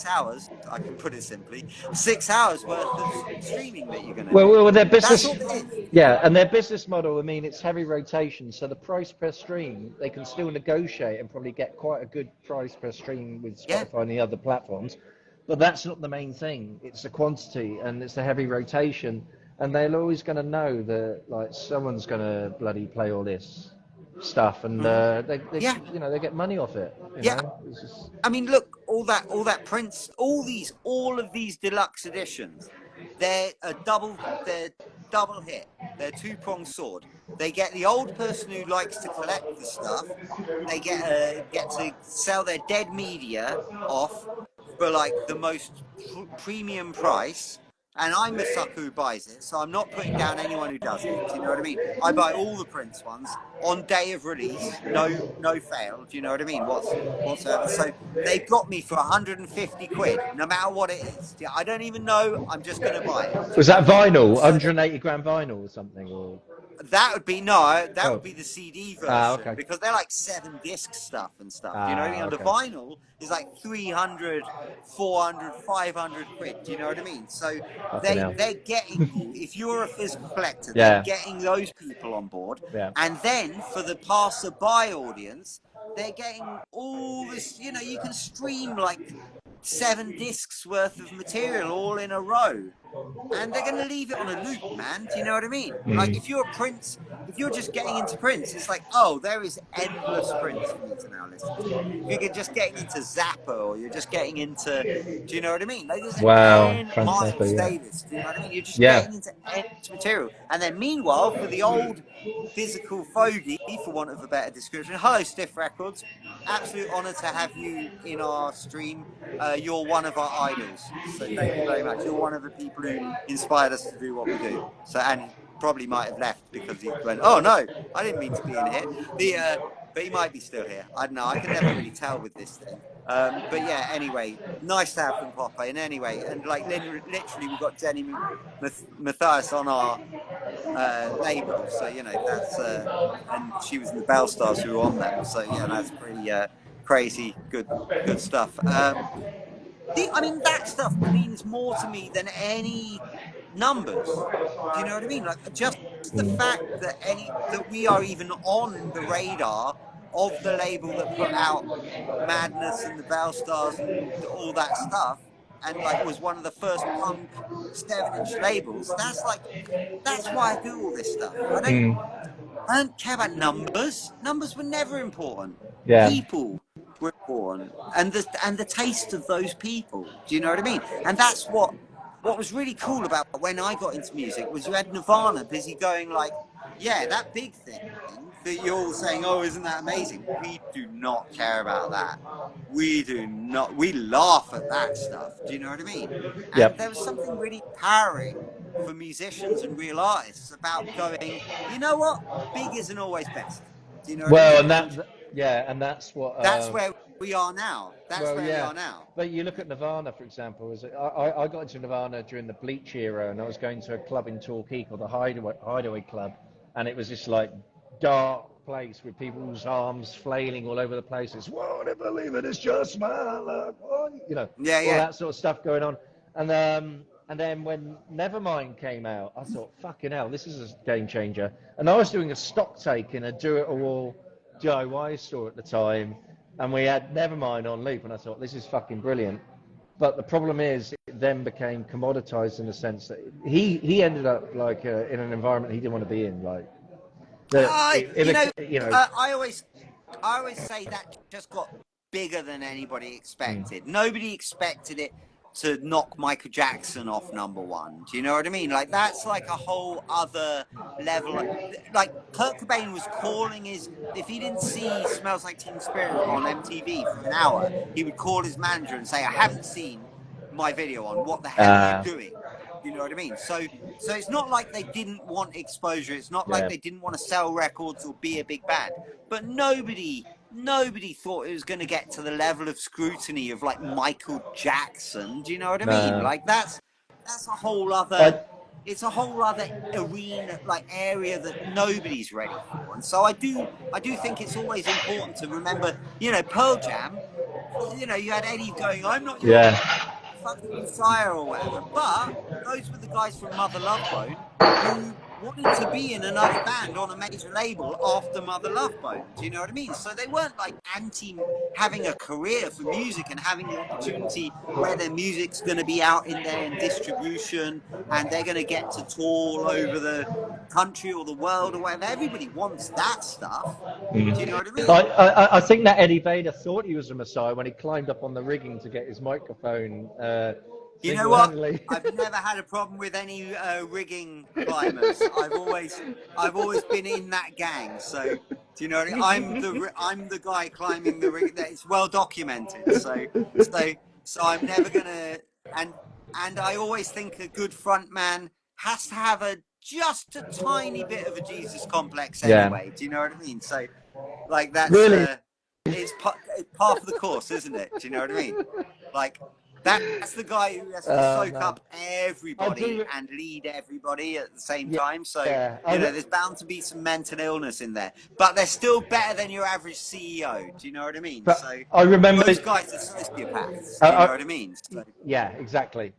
hours, I can put it simply, 6 hours worth of streaming that you're going to do. Well, their business, that's all it is. Yeah, and their business model, I mean, it's heavy rotation, so the price per stream, they can still negotiate and probably get quite a good price per stream with Spotify and the other platforms, but that's not the main thing. It's the quantity, and it's the heavy rotation, and they're always going to know that, like, someone's going to bloody play all this stuff, and they get money off it. You know? Just... I mean, look, all that Prince, all of these deluxe editions, they're double hit. They're 2-pronged sword. They get the old person who likes to collect the stuff. They get to sell their dead media off for like the most premium price. And I'm a sucker who buys it, so I'm not putting down anyone who does it. Do you know what I mean? I buy all the Prince ones on day of release, no fail. Do you know what I mean? Whatsoever. So they've got me for 150 quid, no matter what it is. I don't even know. I'm just going to buy it. Do you Was know what that I mean? vinyl? So 180 gram vinyl or something? Or that would be that would be the CD version okay. because they're like 7-disc stuff and stuff. Do you know what I mean? And the Okay. vinyl is like 300, 400, 500 quid. Do you know what I mean? So Fucking hell. they're getting you, if you're a physical collector, they're Yeah. getting those people on board. Yeah. And then for the passer-by audience, they're getting all this, you know, you can stream like 7 discs worth of material all in a row. And they're going to leave it on a loop, man. Do you know what I mean? Like, if you're a Prince, if you're just getting into Prince, it's like, oh, there is endless Prince for me to now listen to. If you're just getting into Zappa or you're just getting into, do you know what I mean? Like, there's Wow. Miles Fantastic. Yeah. Davis, do you know what I mean? You're just Yeah. getting into endless material. And then meanwhile, for the old physical fogey, for want of a better description, hello, Stiff Records. Absolute honour to have you in our stream. You're one of our idols. So thank you very much. You're one of the people who inspired us to do what we do. So, and he probably might have left because he went, oh no, I didn't mean to be in here. But he might be still here. I don't know. I can never really tell with this thing. But yeah, anyway, nice to have them pop in anyway. And like literally we've got Jenny Matthias on our label. So, you know, that's, and she was in the Bell Stars who were on them. So yeah, that's pretty crazy good stuff. I mean, that stuff means more to me than any numbers. Do you know what I mean? Like, just the fact that we are even on the radar of the label that put out Madness and the Bell Stars and all that stuff, and like was one of the first punk 7-inch labels. That's why I do all this stuff. I don't care about numbers. Numbers were never important. Yeah. People were important, and the taste of those people. Do you know what I mean? And that's what was really cool about when I got into music was you had Nirvana busy going like, yeah, that big thing that you're all saying, oh, isn't that amazing? We do not care about that. We do not. We laugh at that stuff. Do you know what I mean? And there was something really empowering for musicians and real artists about going, you know what? Big isn't always best. Do you know what I mean? And that's what. That's where we are now. We are now. But you look at Nirvana, for example. I got into Nirvana during the Bleach era, and I was going to a club in Torquay called the Hideaway Club, and it was this like dark place with people's arms flailing all over the place. It's won't believe it, it's just my luck. You know, all that sort of stuff going on. And then when Nevermind came out, I thought, fucking hell, this is a game changer. And I was doing a stock take in a do-it-all DIY store at the time, and we had Nevermind on loop, and I thought, this is fucking brilliant. But the problem is, it then became commoditized in the sense that he ended up like in an environment he didn't want to be in. Like, I always say that just got bigger than anybody expected. Nobody expected it to knock Michael Jackson off #1. Do you know what I mean? Like, that's like a whole other level. Like, Kurt Cobain was calling if he didn't see Smells Like Teen Spirit on MTV for an hour, he would call his manager and say, I haven't seen my video on, what the hell are you doing? You know what I mean? So it's not like they didn't want exposure. It's not like they didn't want to sell records or be a big band. But nobody thought it was going to get to the level of scrutiny of like Michael Jackson. Do you know what I mean? Like that's a whole other. It's a whole other arena, like area that nobody's ready for. And so I do think it's always important to remember. You know, Pearl Jam. You know, you had Eddie going, I'm not your fucking Messiah or whatever. But those were the guys from Mother Love Bone who wanted to be in another band on a major label after Mother Love Bone. Do you know what I mean? So they weren't like anti having a career for music and having the opportunity where their music's going to be out in there in distribution and they're going to get to tour all over the country or the world or whatever. Everybody wants that stuff. Do you know what I mean? I think that Eddie Vedder thought he was a Messiah when he climbed up on the rigging to get his microphone. You know what? I've never had a problem with any rigging climbers. I've always been in that gang. So do you know what I mean? I'm the guy climbing the rig. It's well documented. So I'm never gonna. And and I always think a good front man has to have just a tiny bit of a Jesus complex Yeah. anyway. Do you know what I mean? So, like, that's Really? it's part of the course, isn't it? Do you know what I mean? Like, that's the guy who has to soak No. up I everybody do. and lead everybody at the same Yeah. time. So, Yeah. there's bound to be some mental illness in there, but they're still better than your average CEO. Do you know what I mean? But So, I remember. most guys are sociopaths. Do you know I, what I mean? So, yeah. Exactly.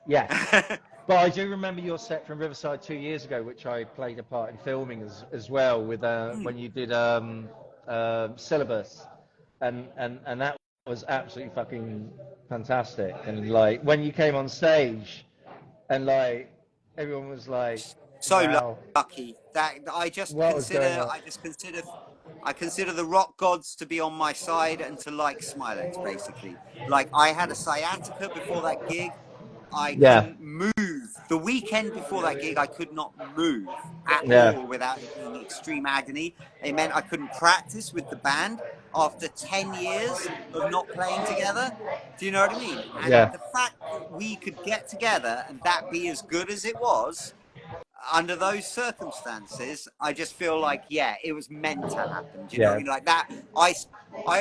Yes. But I do remember your set from Riverside 2 years ago, which I played a part in filming as well with when you did Syllabus, and that was absolutely fucking fantastic. And like when you came on stage, and like everyone was like, so "Wow, lucky that what was going on?" I consider the rock gods to be on my side and to like Smilex, basically. Like, I had a sciatica before that gig. I Yeah. couldn't move. The weekend before that gig, I could not move at Yeah. all without it being extreme agony. It meant I couldn't practice with the band after 10 years of not playing together. Do you know what I mean? And Yeah. the fact that we could get together and that be as good as it was under those circumstances, I just feel like, yeah, it was meant to happen. Do you know what I Yeah. mean? Like that, I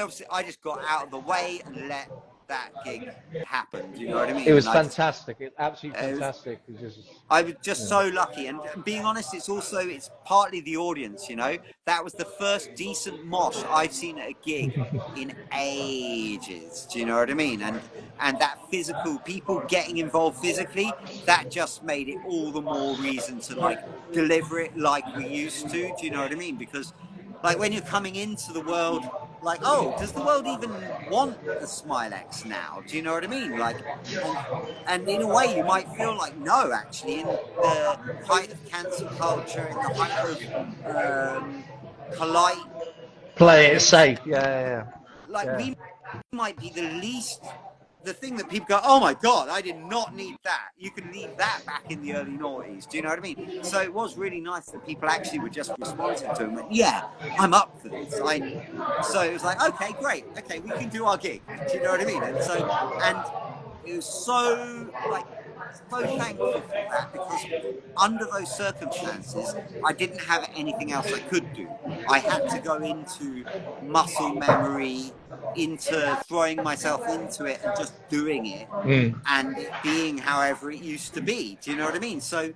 obviously, I just got out of the way and let that gig happen. Do you know what I It mean? was And I just, fantastic. It absolutely it was, fantastic. It was just, I was just yeah. so lucky. And being honest, it's partly the audience, That was the first decent mosh I've seen at a gig in ages. Do you know what I mean? And that physical, people getting involved physically, that just made it all the more reason to like deliver it like we used to. Do you know what I mean? Because like when you're coming into the world, like, oh, does the world even want a Smilex now? Do you know what I mean? Like, and and in a way you might feel like, no, actually, in the height of cancel culture, in the height of polite Play it things, safe. Yeah. like, Yeah. we might be the thing that people go, oh my god, I did not need that. You can leave that back in the early noughties. Do you know what I mean? So it was really nice that people actually were just responsive to it and went, yeah, I'm up for this. So it was like, okay, great, okay, we can do our gig. Do you know what I mean? And it was so thankful for that, because under those circumstances, I didn't have anything else I could do. I had to go into muscle memory, into throwing myself into it and just doing it, Mm. and it being however it used to be. Do you know what I mean? So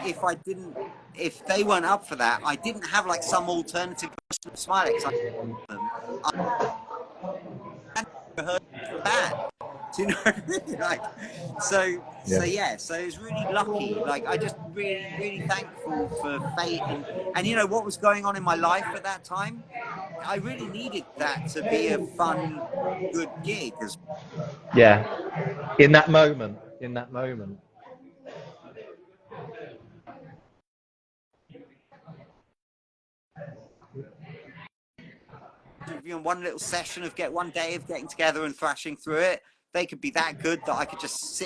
if I didn't, if they weren't up for that, I didn't have like some alternative version of Smilex. I them. I never heard of the band. Do you know what I mean? Like, so Yeah. yeah, so it was really lucky. Like, I just really, really thankful for fate and what was going on in my life at that time. I really needed that to be a fun, good gig as Yeah. In that moment. In that moment. one little session of one day of getting together and thrashing through it. They could be that good that I could just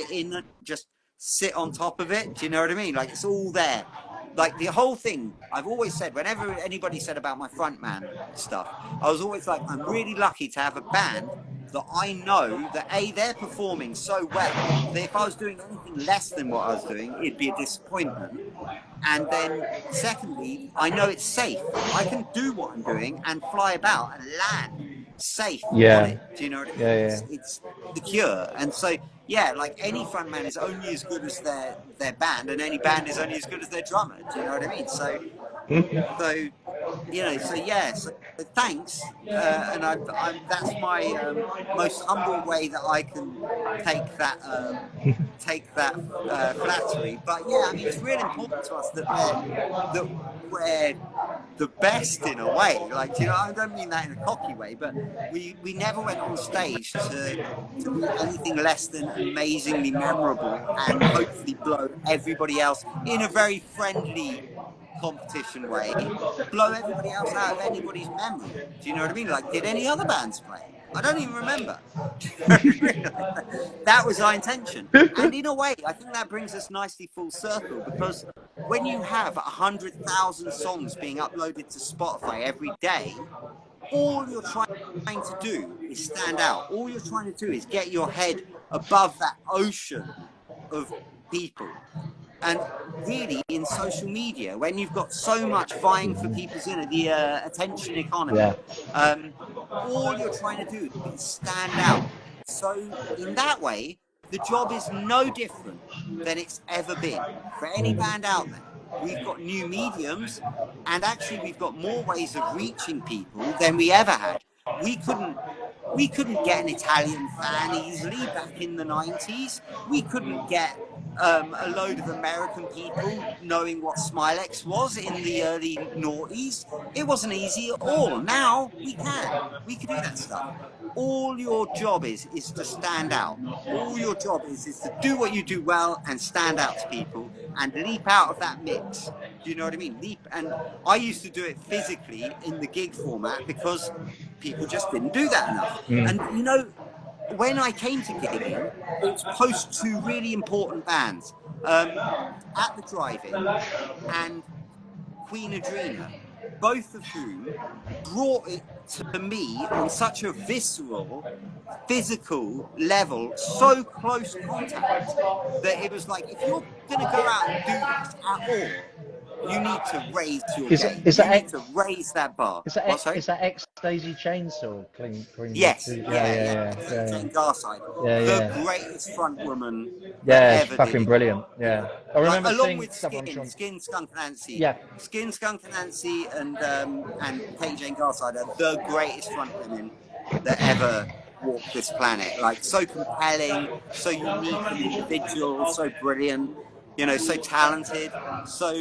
sit on top of it. Do you know what I mean? Like, it's all there. Like, the whole thing, I've always said, whenever anybody said about my frontman stuff, I was always like, I'm really lucky to have a band that I know that they're performing so well that if I was doing anything less than what I was doing, it'd be a disappointment. And then secondly, I know it's safe. I can do what I'm doing and fly about and land safe on Yeah. it. Do you know what I mean? Yeah. It's secure. And so, yeah, like, any frontman is only as good as their band, and any band is only as good as their drummer. Do you know what I mean? Yeah. So so yeah, so thanks, and I'm that's my most humble way that I can take that take that flattery. But yeah, I mean, it's really important to us that we're the best in a way. Like, I don't mean that in a cocky way, but we never went on stage to be anything less than amazingly memorable and hopefully blow everybody else in a very friendly competition way, blow everybody else out of anybody's memory. Do you know what I mean? Like, did any other bands play? I don't even remember. That was our intention. And in a way, I think that brings us nicely full circle, because when you have 100,000 songs being uploaded to Spotify every day, all you're trying to do is stand out. All you're trying to do is get your head above that ocean of people. And really, in social media, when you've got so much vying for people's, the attention economy, all you're trying to do is stand out. So in that way, the job is no different than it's ever been for any band out there. We've got new mediums, and actually we've got more ways of reaching people than we ever had. We couldn't get an Italian fan easily back in the 90s. We couldn't get a load of American people knowing what Smilex was in the early noughties. It wasn't easy at all. Now we can. We can do that stuff. All your job is to stand out. All your job is to do what you do well and stand out to people and leap out of that mix. Do you know what I mean? Leap. And I used to do it physically in the gig format because people just didn't do that enough. And when I came to gigging, it was post two really important bands, At the Drive-In and Queen Adrena, both of whom brought it to me on such a visceral, physical level, so close contact, that it was like, if you're going to go out and do this at all, you need to raise your game. You need to raise that bar. Is that X Daisy Chainsaw? Yes, yeah. Jane Garside, the greatest front woman that ever fucking did it. brilliant. Yeah, I remember along seeing with Skin, Skunk Nancy. Yeah, Skin, Skunk Nancy, and Kate Jane Garside are the greatest front women that ever walked this planet. Like, so compelling, so unique and individual, so brilliant. So talented, so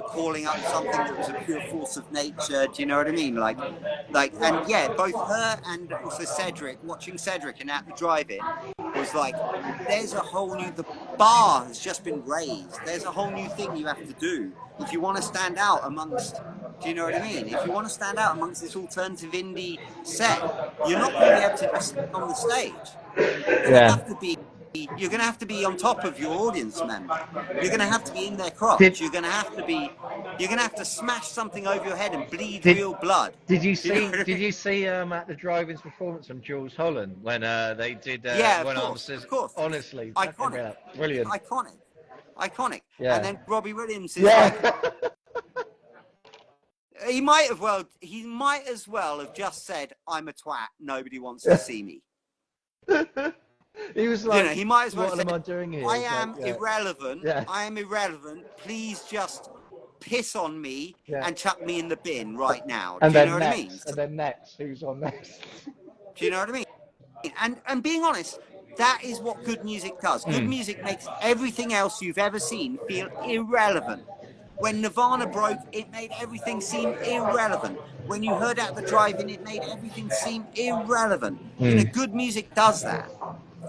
calling up something that was a pure force of nature. Do you know what I mean? And yeah, both her and also Cedric, watching Cedric and At the Drive-In was like, there's a whole new, the bar has just been raised. There's a whole new thing you have to do if you want to stand out amongst, do you know what I mean? If you want to stand out amongst this alternative indie set, you're not going to be able to just sit on the stage. You're going to have to be on top of your audience member. You're going to have to be in their crotch. You're going to have to smash something over your head and bleed real blood. Did you see At the Drive-In's performance from Jules Holland when they did of course. Honestly, iconic. Brilliant. Iconic. Yeah. And then Robbie Williams is like, he might as well have just said, "I'm a twat, nobody wants to see me." He was like, he might as well what say, am I doing here? I am irrelevant. Yeah. I am irrelevant. Please just piss on me and chuck me in the bin right now. Do you know what I mean? And then next, who's on next? Do you know what I mean? And being honest, that is what good music does. Good music makes everything else you've ever seen feel irrelevant. When Nirvana broke, it made everything seem irrelevant. When you heard At the Drive-In, it made everything seem irrelevant. Good music does that.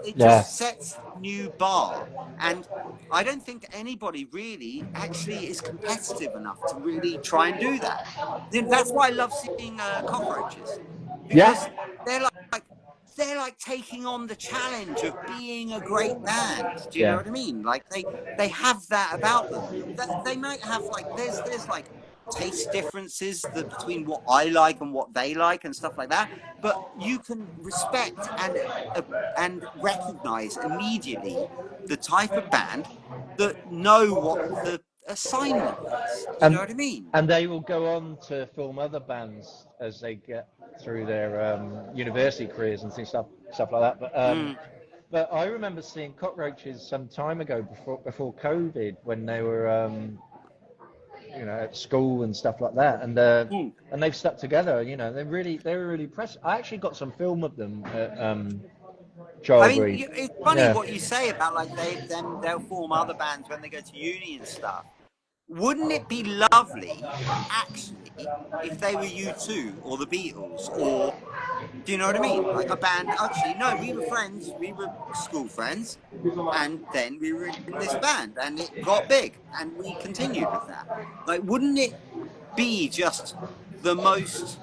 It just sets a new bar. And I don't think anybody really actually is competitive enough to really try and do that. That's why I love seeing Cockroaches. Because they're like taking on the challenge of being a great band. Do you know what I mean? Like they have that about them. They might have there's like taste differences between what I like and what they like and stuff like that. But you can respect and recognize immediately the type of band that know what the assignment is. Do you know what I mean? And they will go on to form other bands as they get through their university careers and stuff like that. But I remember seeing Cockroaches some time ago before COVID when they were at school and stuff like that, and they've stuck together. They were really impressive. I actually got some film of them at Childbury. I mean, it's funny what you say about like they'll form other bands when they go to uni and stuff. Wouldn't it be lovely, actually, if they were U2 or the Beatles, or, do you know what I mean? Like a band, actually, no, we were friends, we were school friends, and then we were in this band, and it got big, and we continued with that. Like, wouldn't it be just the most,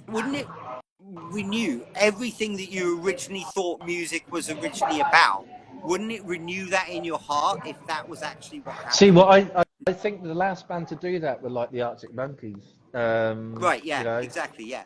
wouldn't it renew everything that you originally thought music was originally about? Wouldn't it renew that in your heart if that was actually what happened? See, I think the last band to do that were like the Arctic Monkeys. Right, yeah, exactly, yeah.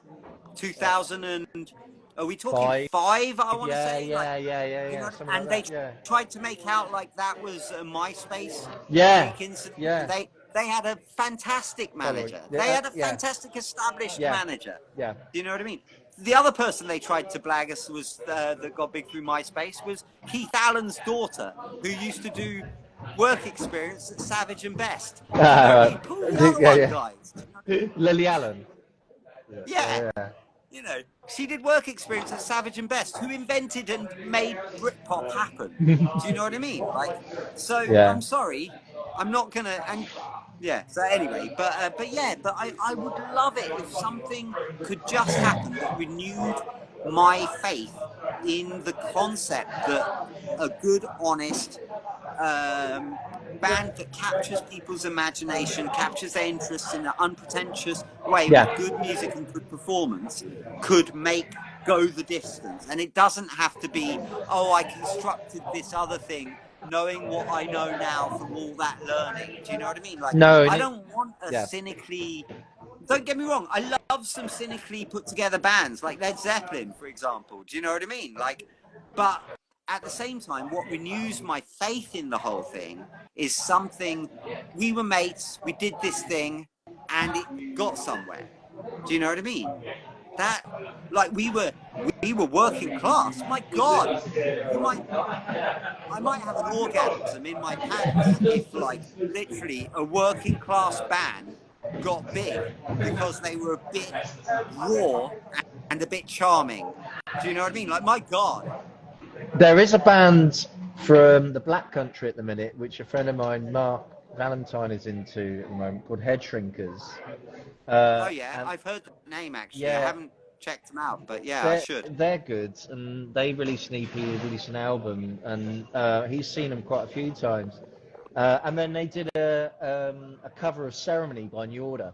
2000 and Are we talking Five. five? I want to Yeah, say, like, yeah, yeah, yeah, you yeah. know, Something like and they that. Yeah. tried to make out like that was a MySpace Yeah. freak incident. And Yeah. they had a fantastic Following. manager. They Yeah. had a Yeah. fantastic established Yeah. manager. Yeah. Do you know what I mean? The other person they tried to blag us was that got big through MySpace was Keith Allen's daughter, who used to do work experience at Savage and Best. Do you know what I mean? Pull the other Yeah, one, yeah. guys. Do you know what I mean? Lily Allen. Yeah. Yeah. You know, she did work experience at Savage and Best, who invented and made Britpop happen. Do you know what I mean? Like, so Yeah. I'm sorry, I'm not gonna. And yeah. So anyway, but yeah, but I would love it if something could just happen that renewed my faith in the concept that a good, honest band that captures people's imagination, captures their interests in an unpretentious way Yeah. with good music and good performance could make go the distance. And it doesn't have to be, oh, I constructed this other thing knowing what I know now from all that learning. Do you know what I mean? Like, No, and I it, don't want a yeah. cynically, don't get me wrong, I love some cynically put together bands like Led Zeppelin, for example. Do you know what I mean? Like, but at the same time, what renews my faith in the whole thing is something. We were mates, we did this thing, and it got somewhere. Do you know what I mean? That, like, we were working class. My God, you might I might have an orgasm in my pants if, like, literally a working class band got big because they were a bit raw and a bit charming. Do you know what I mean? Like, my God. There is a band from the Black Country at the minute, which a friend of mine, Mark Valentine, is into at the moment, called Head Shrinkers. Oh yeah, And I've heard the name actually. I yeah, haven't checked them out, but yeah, I they're should. they're good, and they released an EP, released an album, and he's seen them quite a few times. And then they did a cover of Ceremony by New Order.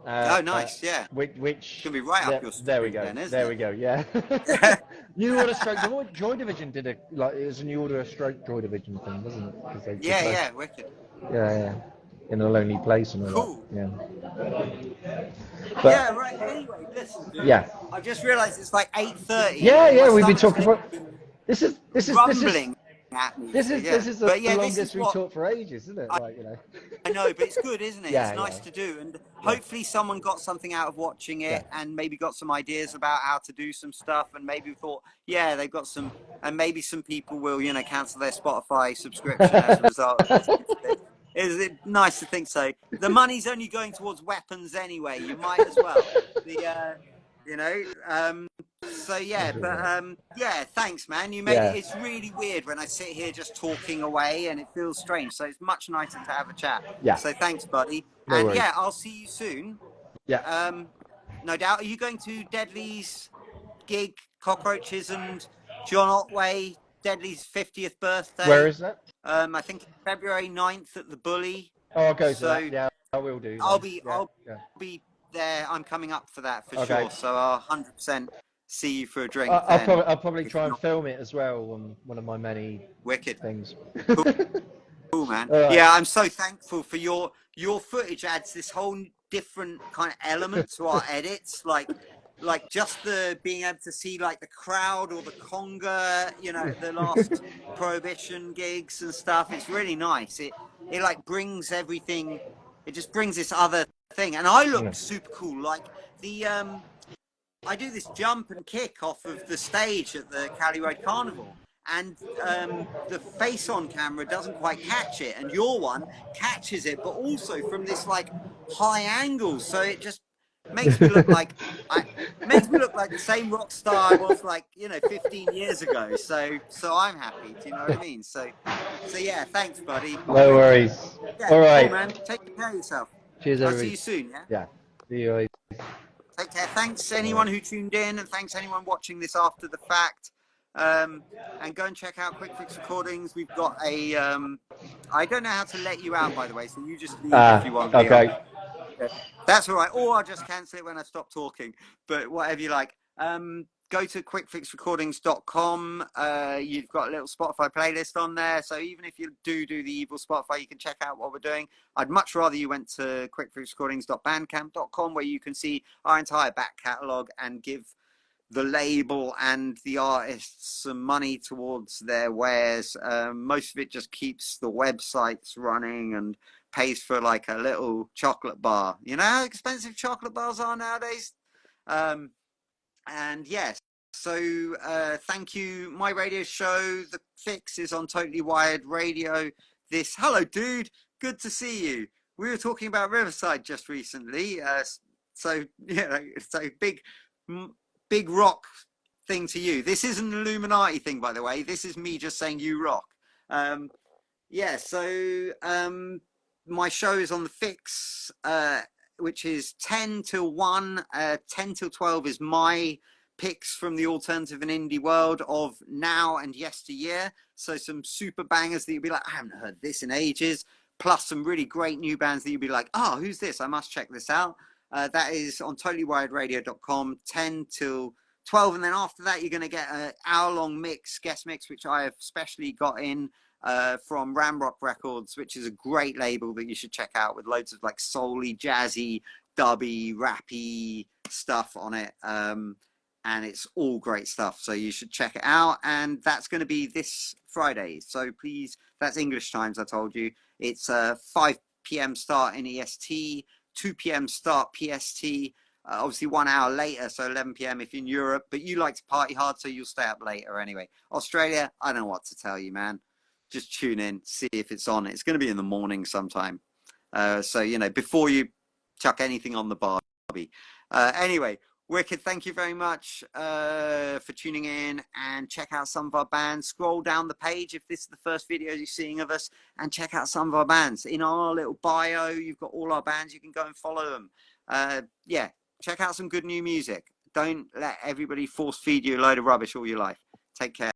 Oh, nice. Yeah, it's Which gonna be right up there, your there we street go, then, isn't there it? we go, yeah. New Order Stroke Joy Division did a like it was a New Order Stroke Joy Division thing, wasn't it? 'Cause they did Yeah, like, yeah, wicked. yeah, yeah, in a lonely place and all that, Cool. yeah. Yeah, But right. Anyway, listen, dude. yeah, I've just realised it's like 8:30 yeah, and my yeah. We've been stomach's talking for literally this is rumbling at me. this So is yeah, this is the but yeah, this is longest we've what talked for ages, isn't it? I Like, you know. I know, but it's good, isn't it? Yeah, It's yeah, nice to do, and yeah, hopefully someone got something out of watching yeah. it, and maybe got some ideas about how to do some stuff, and maybe thought, yeah, they've got some, and maybe some people will, cancel their Spotify subscription as a result of listening to this. Is it nice to think so? The money's only going towards weapons anyway. You might as well. The, you know, so yeah, but yeah, thanks, man. You made it. Yeah, It's really weird when I sit here just talking away, and it feels strange. So it's much nicer to have a chat. yeah. So thanks, buddy. No And worries. yeah, I'll see you soon. Yeah. No doubt. Are you going to Deadly's gig, Cockroaches and John Otway? Deadly's 50th Where birthday. is that? I think it's February 9th at the Bully. Oh, I'll go to that. So Yeah, I will do. I'll Then. be Yeah, I'll yeah. be there. I'm coming up for that for Okay. sure. So I'll 100% see you for a drink then. I'll probably If try and not, film it as well on one of my many wicked. things. Cool, man. All right. Yeah, I'm so thankful for your footage. Adds this whole different kind of element to our edits, like just the being able to see like the crowd or the conga, the last Prohibition gigs and stuff. It's really nice. It like brings everything. It just brings this other thing, and I look super cool. Like the I do this jump and kick off of the stage at the Cali Road Carnival, and the face on camera doesn't quite catch it, and your one catches it, but also from this like high angle, so it just makes me look like the same rock star I was, like, 15 years ago. So I'm happy. Do you know what I mean? So yeah, thanks, buddy. No worries. Yeah, All right. cool, man. Take care of yourself. Cheers, I'll everybody. see you soon. Yeah. Yeah. See you later. Take care. Thanks anyone who tuned in, and thanks anyone watching this after the fact. And go and check out Quickfix Recordings. We've got a I don't know how to let you out, by the way, so you just leave if you want, Leon. Okay. That's all right. Or I'll just cancel it when I stop talking. But whatever you like. Go to quickfixrecordings.com. You've got a little Spotify playlist on there. So even if you do the evil Spotify, you can check out what we're doing. I'd much rather you went to quickfixrecordings.bandcamp.com, where you can see our entire back catalogue and give the label and the artists some money towards their wares. Most of it just keeps the websites running and pays for like a little chocolate bar. You know how expensive chocolate bars are nowadays? And yes, so thank you. My radio show, The Fix, is on Totally Wired Radio. Hello, dude. Good to see you. We were talking about Riverside just recently. So big rock thing to you. This isn't an Illuminati thing, by the way. This is me just saying you rock. Yeah. So my show is on The Fix, which is 10 till 1. 10 till 12 is my picks from the alternative and indie world of now and yesteryear. So some super bangers that you'll be like, I haven't heard this in ages. Plus some really great new bands that you'll be like, oh, who's this? I must check this out. That is on totallywiredradio.com, 10 till 12. And then after that, you're going to get an hour-long guest mix, which I have specially got in from Ramrock Records, which is a great label that you should check out, with loads of like soul-y, jazzy, dubby, rappy stuff on it. And it's all great stuff, so you should check it out. And that's going to be this Friday, so please, that's English times, I told you. It's 5 p.m. start in EST, 2 p.m. start PST, obviously 1 hour later, so 11 p.m. if you're in Europe, but you like to party hard, so you'll stay up later anyway. Australia, I don't know what to tell you, man. Just tune in, see if it's on. It's going to be in the morning sometime. So, you know, before you chuck anything on the Barbie. Anyway, Wicked, thank you very much for tuning in, and check out some of our bands. Scroll down the page if this is the first video you're seeing of us, and check out some of our bands. In our little bio, you've got all our bands. You can go and follow them. Yeah, check out some good new music. Don't let everybody force feed you a load of rubbish all your life. Take care.